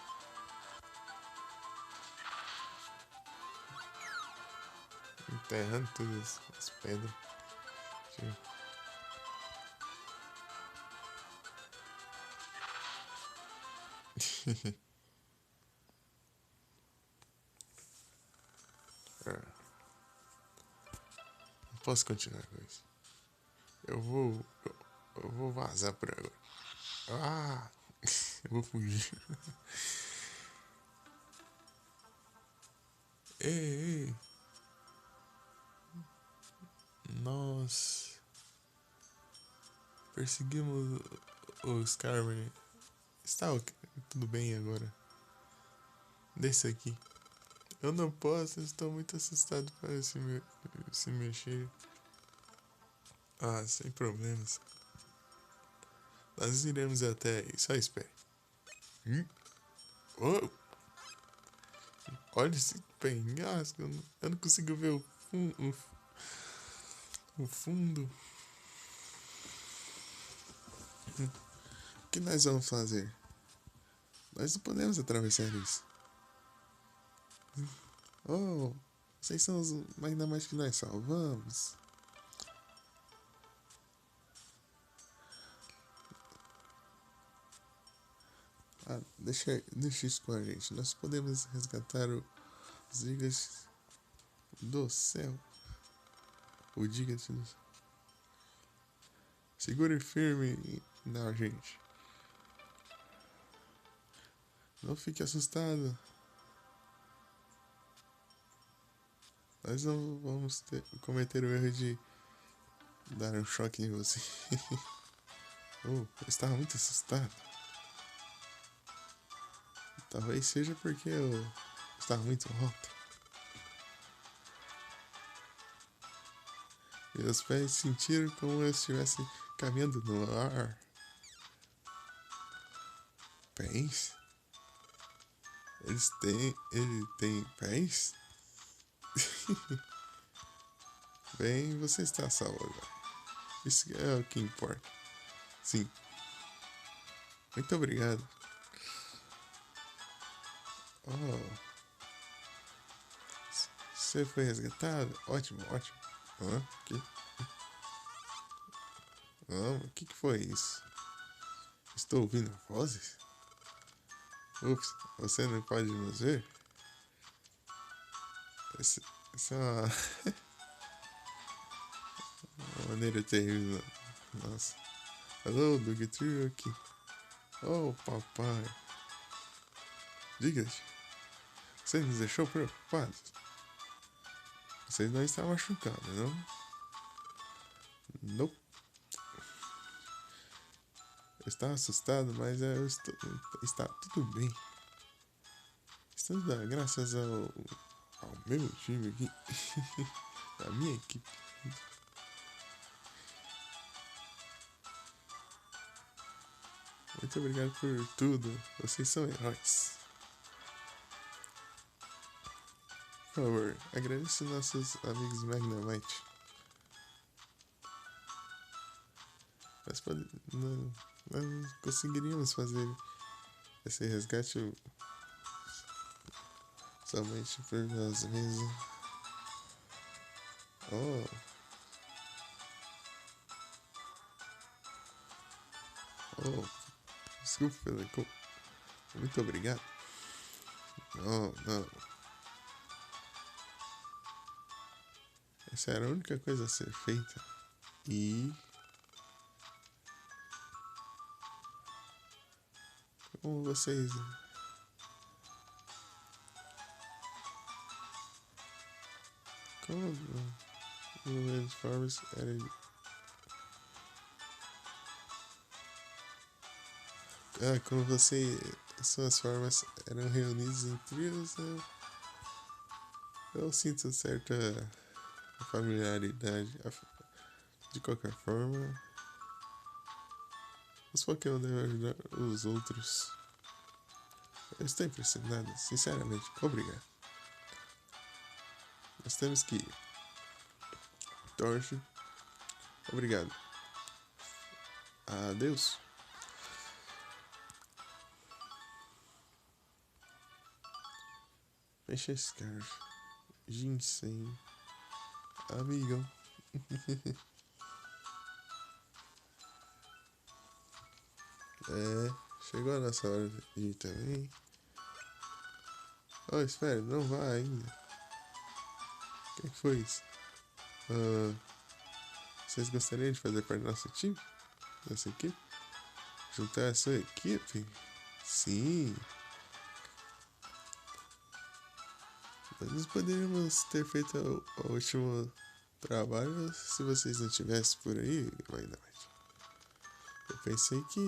S1: Enterrando todas as pedras. Não posso continuar com isso. Eu vou vazar por agora. Ah! Eu vou fugir. Ei, ei! Nós perseguimos o Skarmory. Está tudo bem agora. Desce aqui. Eu não posso, eu estou muito assustado para se mexer. Ah, sem problemas. Nós iremos até aí, só espere. Oh, olha esse penhasco, eu não consigo ver o fundo. O que nós vamos fazer? Nós não podemos atravessar isso. Oh, Vocês são os ainda mais que nós salvamos. Deixa isso com a gente. Nós podemos resgatar os gigas do céu. O gigas do céu. Segure firme na gente. Não fique assustado. Nós não vamos cometer o erro de dar um choque em você. Eu estava muito assustado. Talvez seja porque eu estava muito alto. Meus pés sentiram como eu estivesse caminhando no ar. Pés? Ele tem pés? Bem, você está salvo agora. Isso é o que importa. Sim. Muito obrigado. Oh. Você foi resgatado? Ótimo, ótimo. O que foi isso? Estou ouvindo vozes? Ups, você não pode nos ver? Essa é uma maneira terrível. Nossa. Hello, Doug Trio aqui. Oh, papai. Diga-te. Você nos deixou preocupados? Você não está machucado, não? Não. Eu estava assustado, mas está tudo bem. Estamos dando graças ao meu time aqui. A minha equipe. Muito obrigado por tudo. Vocês são heróis. Por favor, agradeça nossos amigos Magnamite. Nós conseguiríamos fazer esse resgate somente por nós mesmos. Oh. Desculpe pela Muito obrigado. Não. Essa era a única coisa a ser feita. E como vocês como as formas eram como suas formas eram reunidas em trios, eu sinto certa familiaridade. De qualquer forma, os Pokémon devem ajudar os outros. Eu estou impressionado, sinceramente. Obrigado. Nós temos que ir. Torche. Obrigado. Adeus. Fecha esse cara. Ginseng. Amigão. Chegou a nossa hora de ir também. Oh, espera, não vá ainda. O que foi isso? Vocês gostariam de fazer parte do nosso time? Nossa equipe? Juntar a sua equipe? Sim. Nós poderíamos ter feito o último trabalho se vocês não estivessem por aí, ainda mais. Eu pensei que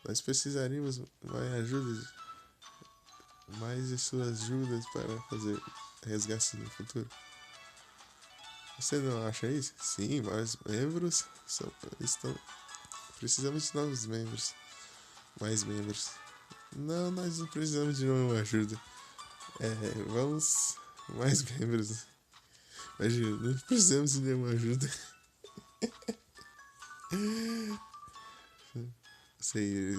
S1: nós precisaríamos mais de suas ajudas para fazer resgate no futuro. Você não acha isso? Sim, mais membros precisamos de novos membros. Mais membros. Não, nós não precisamos de nenhuma ajuda. Vamos mais membros. Imagina, não precisamos de nenhuma ajuda. Vocês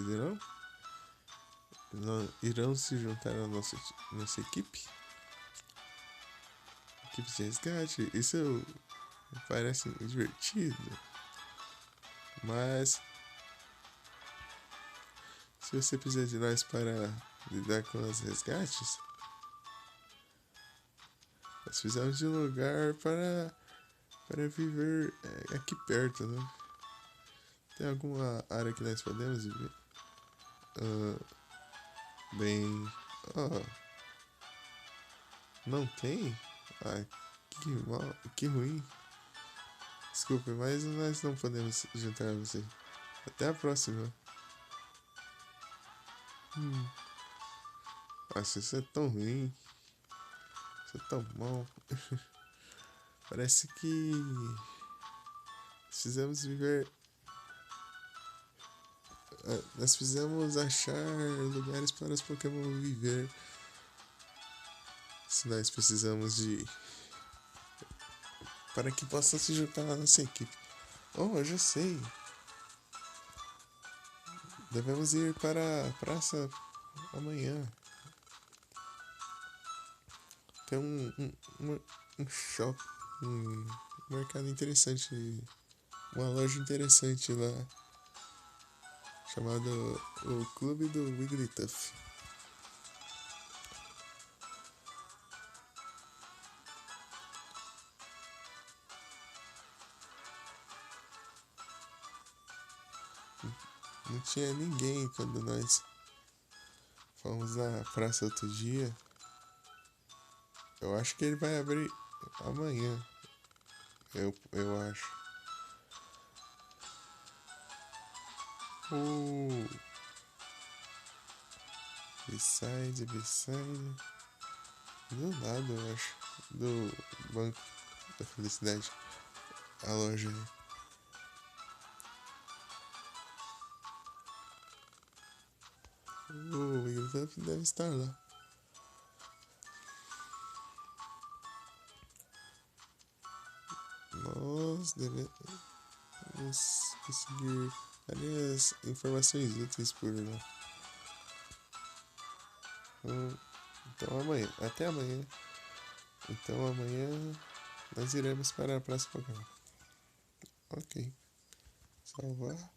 S1: irão se juntar à nossa equipe? equipe de resgate. Isso parece divertido. Mas se você precisa de nós para lidar com os resgates, nós precisamos de um lugar para viver aqui perto, né? Tem alguma área que nós podemos viver? Ah, bem. Oh, não tem? Ah, que mal, que ruim. Desculpe, mas nós não podemos juntar você. Até a próxima. Nossa, isso é tão ruim. Isso é tão mal. Parece que precisamos viver. Nós precisamos achar lugares para os Pokémon viver. Se nós precisamos de. Para que possam se juntar à nossa equipe. Oh, eu já sei. Devemos ir para a praça amanhã. Tem um shopping, um mercado interessante, uma loja interessante lá, chamado o Clube do Wigglytuff. Não tinha ninguém quando nós fomos na praça outro dia. Eu acho que ele vai abrir amanhã. Eu acho. O Beside. Do lado, eu acho. Do Banco da Felicidade. A loja aí. O Wigglytuff deve estar lá. Nós devemos conseguir várias informações úteis por lá. Então amanhã, até amanhã. Então amanhã nós iremos para a Praça Pokémon. Ok. Salvar.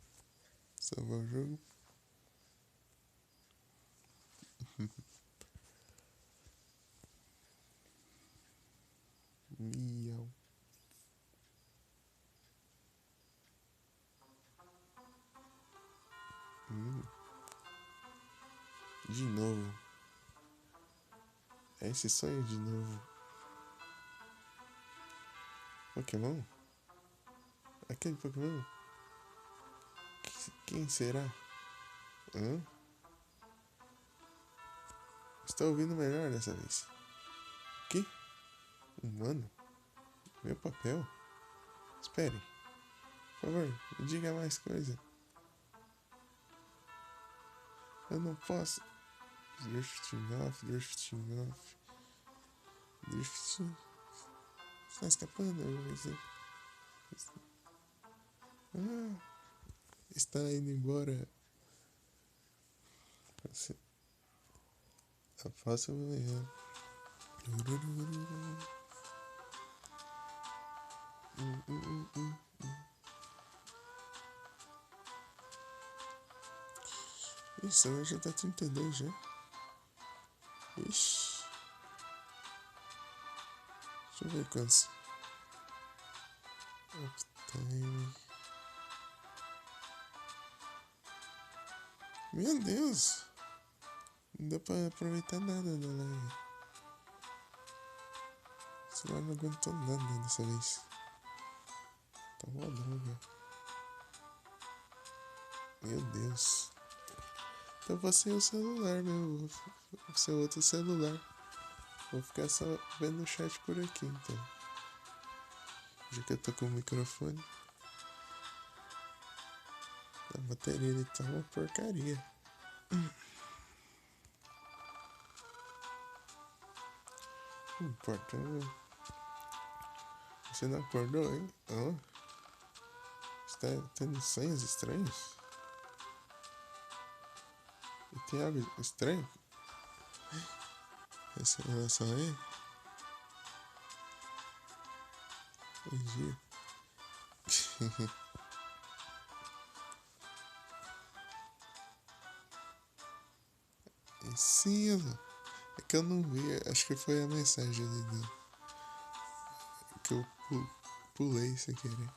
S1: Salvar o jogo. Miau. De novo. É esse sonho de novo. Pokémon? Aquele Pokémon? Quem será? Hã? Estou ouvindo melhor dessa vez. Que? Humano? Meu papel? Espere. Por favor, me diga mais coisa. Eu não posso. Drifting off. Drifting. Está escapando. Está indo embora. A próxima manhã. Isso, agora já tá 32 já. Ixi. Deixa eu ver quantos. Uptime. Meu Deus. Não deu pra aproveitar nada da live. O celular não aguentou nada dessa vez. Tá uma droga. Meu Deus. Então vou ser o celular, meu. Vou ser outro celular. Vou ficar só vendo o chat por aqui, então. Já que eu tô com o microfone. A bateria ele tá uma porcaria. Não importa. Você não acordou, hein? Oh. Está tendo sonhos estranhos? E tem algo estranho? Essa relação aí? Entendi. Ensino. É que eu não vi, acho que foi a mensagem ali que eu pulei sem querer.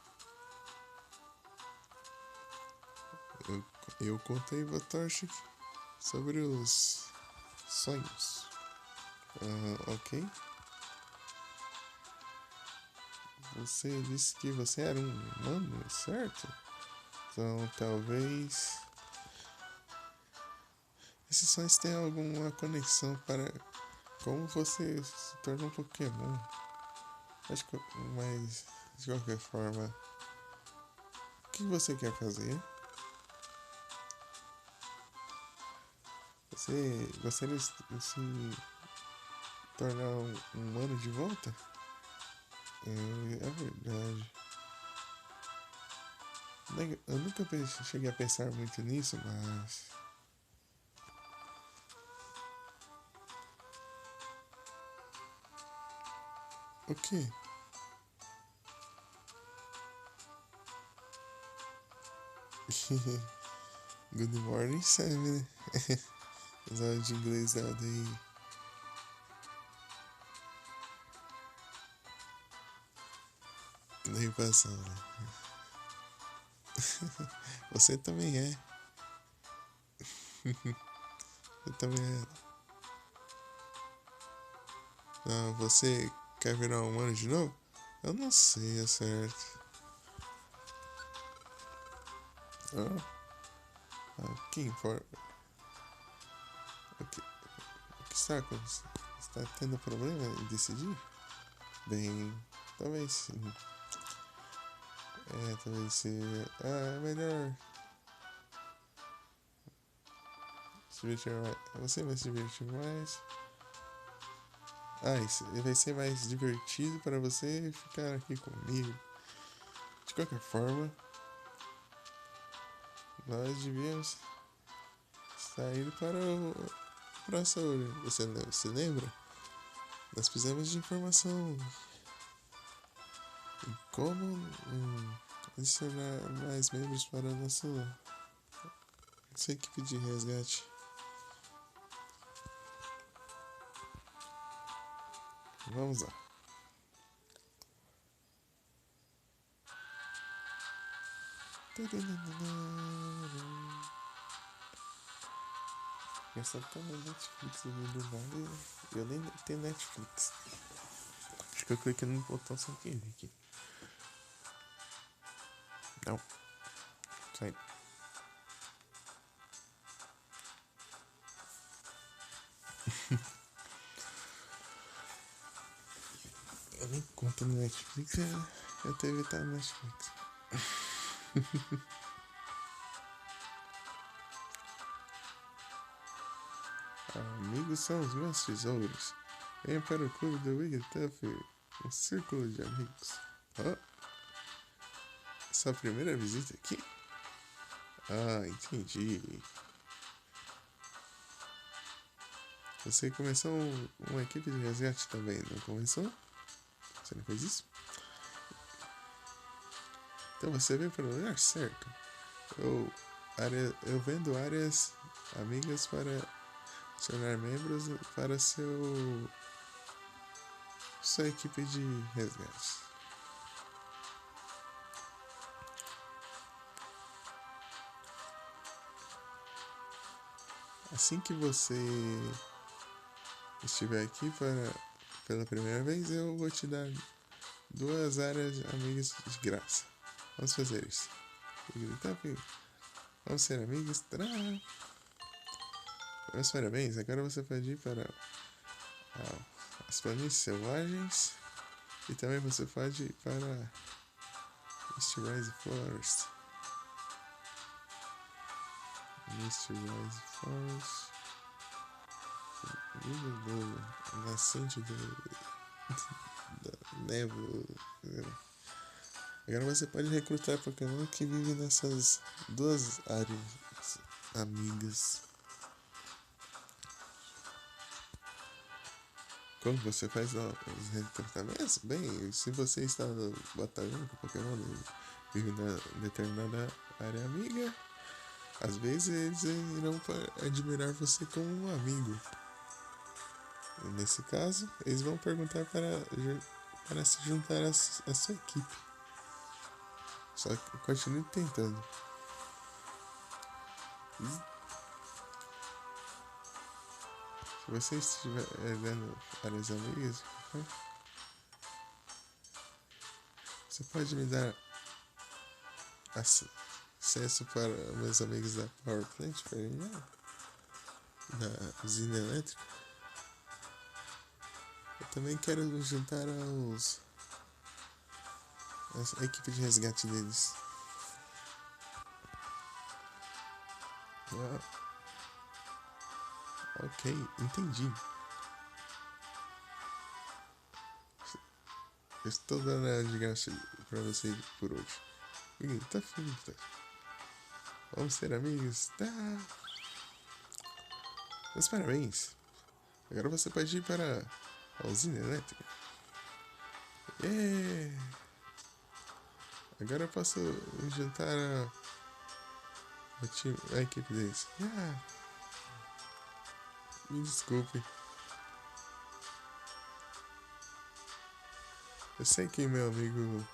S1: Eu, eu contei pra Toshi sobre os sonhos. Ok? Você disse que você era um humano, certo? Então talvez esses sonhos tenham alguma conexão para como você se torna um Pokémon. Acho que, mas de qualquer forma, o que você quer fazer? Você gostaria de se tornar um humano de volta? É verdade. Eu nunca cheguei a pensar muito nisso, mas. O quê? Good morning, Sam, né? As aulas de inglês dado aí. Nem passou, né? Você também é. Eu também é. Ah, você quer virar um humano de novo? Eu não sei, é certo. O que importa? O que, o que está acontecendo? Está tendo problema em decidir? Bem, talvez sim. Talvez seja. É melhor se divertir mais. Você vai se divertir mais. Isso vai ser mais divertido para você ficar aqui comigo. De qualquer forma, nós devíamos sair para a saúde. Você se lembra? Nós precisamos de informação em como adicionar mais membros para a nossa equipe de resgate. Vamos lá. Essa tá na Netflix do nada. Eu nem tenho Netflix. Acho que eu cliquei no botão sem querer aqui. Não. Sai. Eu nem conto no Netflix, eu tenho evitado no Netflix. Amigos são os meus tesouros. Venha para o clube do Wigglytuff, um círculo de amigos. Sua primeira visita aqui? Entendi. Você começou uma equipe de resgate também, não começou? Você não fez isso? Então você veio para o lugar certo. Eu vendo áreas amigas para adicionar membros para sua equipe de resgate. Assim que você estiver aqui pela primeira vez, eu vou te dar 2 áreas amigas de graça. Vamos fazer isso. Vamos ser amigos. Tadá! Meus parabéns. Agora você pode ir para as planícies selvagens. E também você pode ir para Mr. Rise Forest. Mr. Rise Forest. Do nascente da névoa. Agora você pode recrutar Pokémon que vive nessas 2 áreas amigas. Quando você faz os recrutamentos, bem, se você está batalhando com Pokémon e vive na determinada área amiga, às vezes eles irão admirar você como um amigo. E nesse caso, eles vão perguntar para se juntar à sua equipe. Só que continue tentando. Se você estiver vendo áreas amigas, você pode me dar acesso para meus amigos da Power Plant para ganhar? Da usina elétrica? Eu também quero me juntar a equipe de resgate deles. Ah, ok, entendi. Eu estou dando a de graça pra você por hoje. Tá feliz, tá? Vamos ser amigos? Tá. Meus parabéns. Agora você pode ir para a usina elétrica. Yeah. Agora eu posso juntar a equipe deles. Yeah. Me desculpe. Eu sei que meu amigo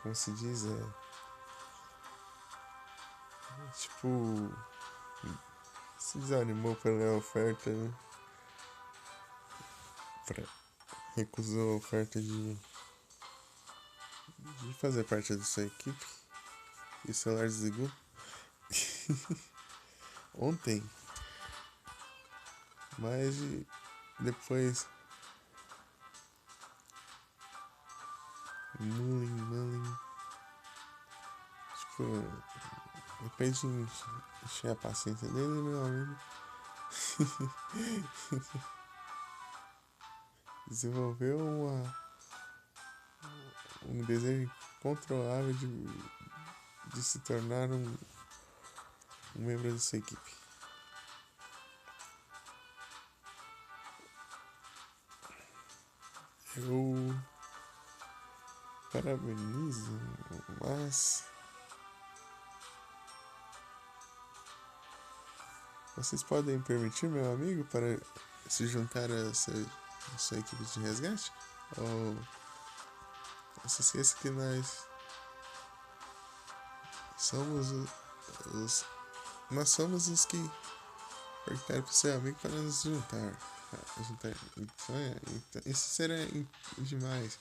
S1: como se diz, tipo, se desanimou pela oferta, né? Recusou a oferta de fazer parte da sua equipe. E o celular desligou. Ontem. Mas depois. Mulling. Tipo, depois de encher a paciência dele, meu amigo. Desenvolveu um desejo incontrolável de se tornar um membro da sua equipe. Eu parabenizo, mas vocês podem permitir, meu amigo, para se juntar a sua equipe de resgate? Ou não se esqueça que nós somos nós somos os que perguntaram para o seu amigo para nos juntar. Então, isso será demais.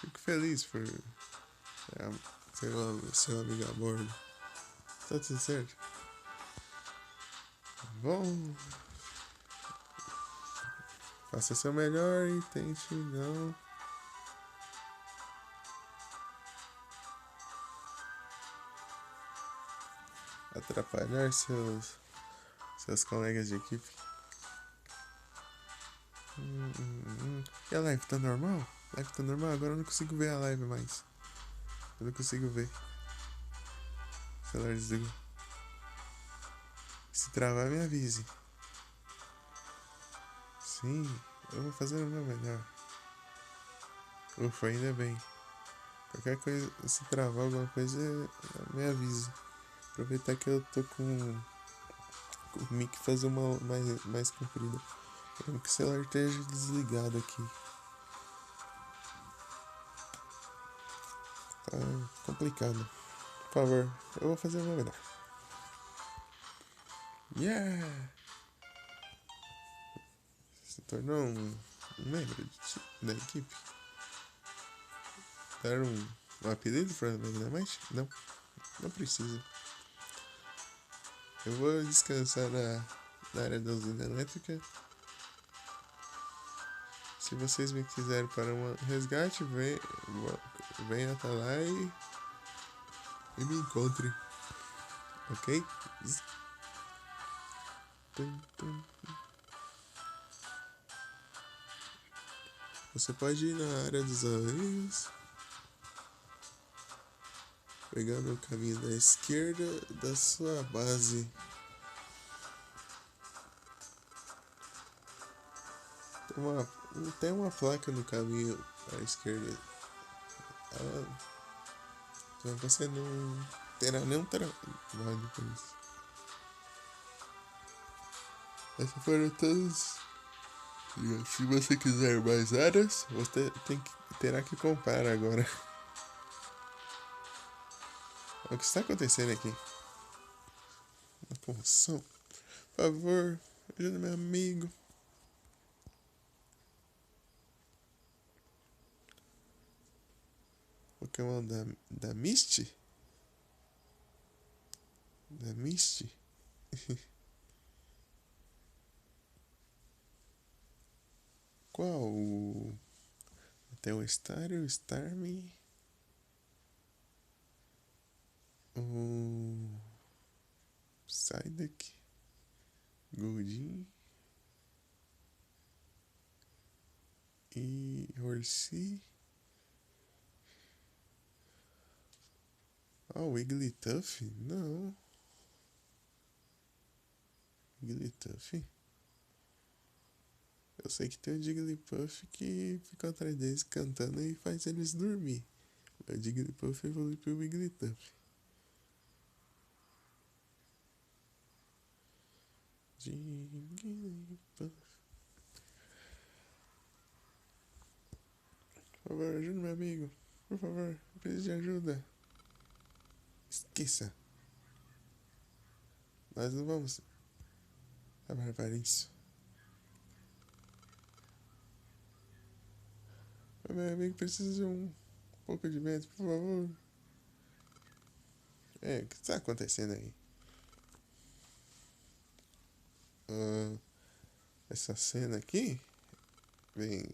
S1: Fico feliz por ter o seu amigo a bordo. Tá tudo certo? Bom, faça seu melhor e tente não atrapalhar seus colegas de equipe. E a live tá normal? Live tá normal? Agora eu não consigo ver a live mais. Eu não consigo ver. O celular desligou. Se travar, me avise. Sim, eu vou fazer o meu melhor. Ufa, ainda bem. Qualquer coisa, se travar alguma coisa, me avise. Aproveitar que eu tô com o mic fazer uma mais comprida. Quero que o celular esteja desligado aqui. Tá complicado. Por favor, eu vou fazer o meu melhor. Yeah! Se tornou um membro da equipe. Dar um apelido pra Megamente? Não, não precisa. Eu vou descansar na área da usina elétrica. Se vocês me quiserem para um resgate, venha até lá e me encontre. Ok? Você pode ir na área dos amigos. Pegando o caminho da esquerda da sua base. Tem uma placa no caminho à esquerda. Ela, então você não terá nenhum trabalho com isso. Essas foram todas. E se você quiser mais áreas, você terá que comprar agora. O que está acontecendo aqui? Uma promoção. Por favor, ajuda meu amigo. Pokémon da Misty? Da Misty? Qual? Tem o Star, o Starmie. O Psyduck. Goldin. E Horsey. Ah, o Wigglytuff? Não. Wigglytuff? Eu sei que tem o Jigglypuff que fica atrás deles cantando e faz eles dormir. O Jigglypuff evolui pro Wigglytuff. Jigglypuff. Por favor, ajuda meu amigo. Por favor, eu preciso de ajuda. Esqueça. Nós não vamos trabalhar isso. Meu amigo precisa de um pouco de vento, por favor. O que está acontecendo aí? Essa cena aqui, bem,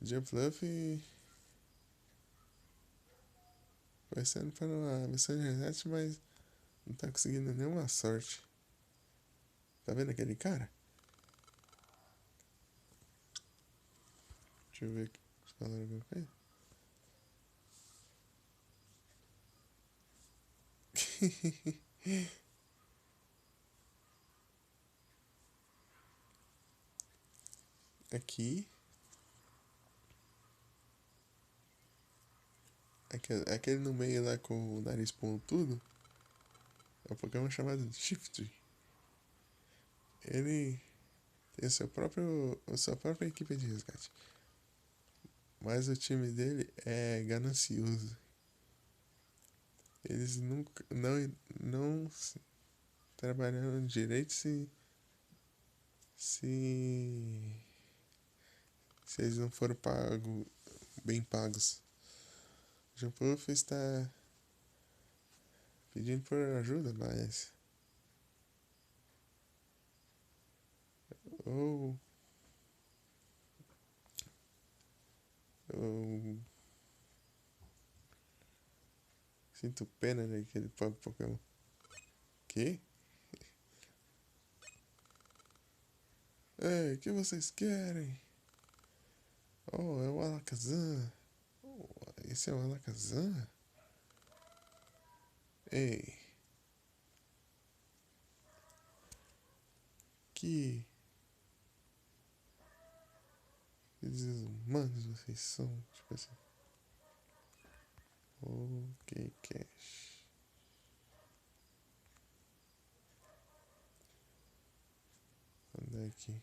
S1: Jumpluff começando para uma missão de resgate, mas não tá conseguindo nenhuma sorte. Tá vendo aquele cara? Deixa eu ver aqui. Falaram alguma coisa? Aqui. Aquele no meio lá com o nariz pontudo. É um Pokémon chamado Shift. Ele tem a sua própria equipe de resgate. Mas o time dele é ganancioso. Eles nunca não trabalharam direito se se eles não foram bem pagos. O Jumpluff está pedindo por ajuda, mas ou eu sinto pena daquele pobre Pokémon. Que? Ei, o que vocês querem? Oh, é o Alakazam. Oh, esse é o Alakazam? Ei, que desumanos vocês são. Tipo assim. Ok, Cash. Andar aqui.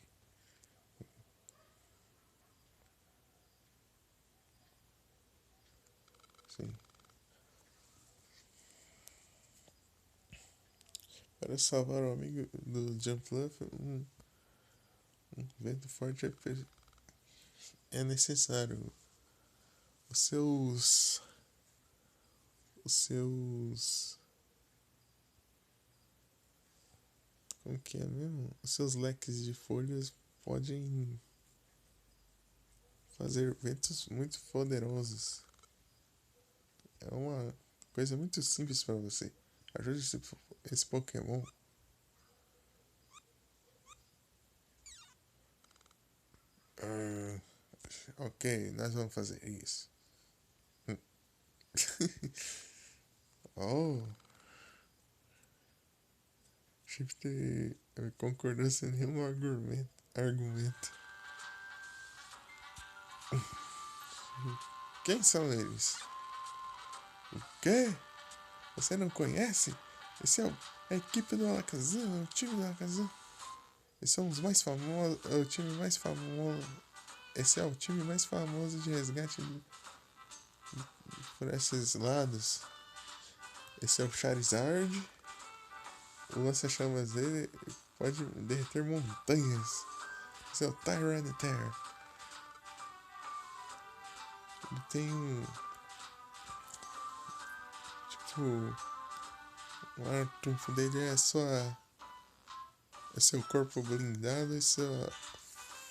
S1: Sim. Para salvar o amigo do Jumpluff, um vento forte é necessário. Os seus. Os seus. Como que é mesmo? Os seus leques de folhas podem fazer ventos muito poderosos. É uma coisa muito simples para você. Ajude esse Pokémon. Ah, ok, nós vamos fazer isso. Oh, Shifter concordou sem nenhum argumento. Quem são eles? O quê? Você não conhece? Esse é a equipe do Alakazam, o time do Alakazam. Eles são os mais famosos, é o time mais famoso. Esse é o time mais famoso de resgate por esses lados. Esse é o Charizard. O lança-chamas dele pode derreter montanhas. Esse é o Tyranitar. Ele tem um. Tipo. O ar trunfo dele é sua. É seu corpo blindado e sua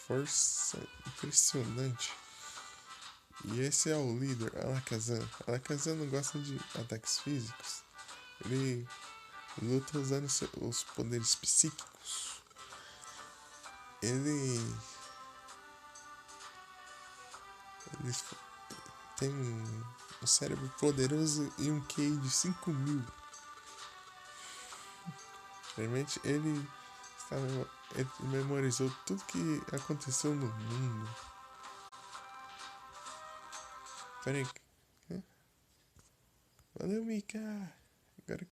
S1: força impressionante. E esse é o líder, Alakazam. Alakazam não gosta de ataques físicos. Ele luta usando os poderes psíquicos. Ele tem um cérebro poderoso e um QI de 5.000. Realmente ele memorizou tudo que aconteceu no mundo. Peraí. Valeu, Mika. Agora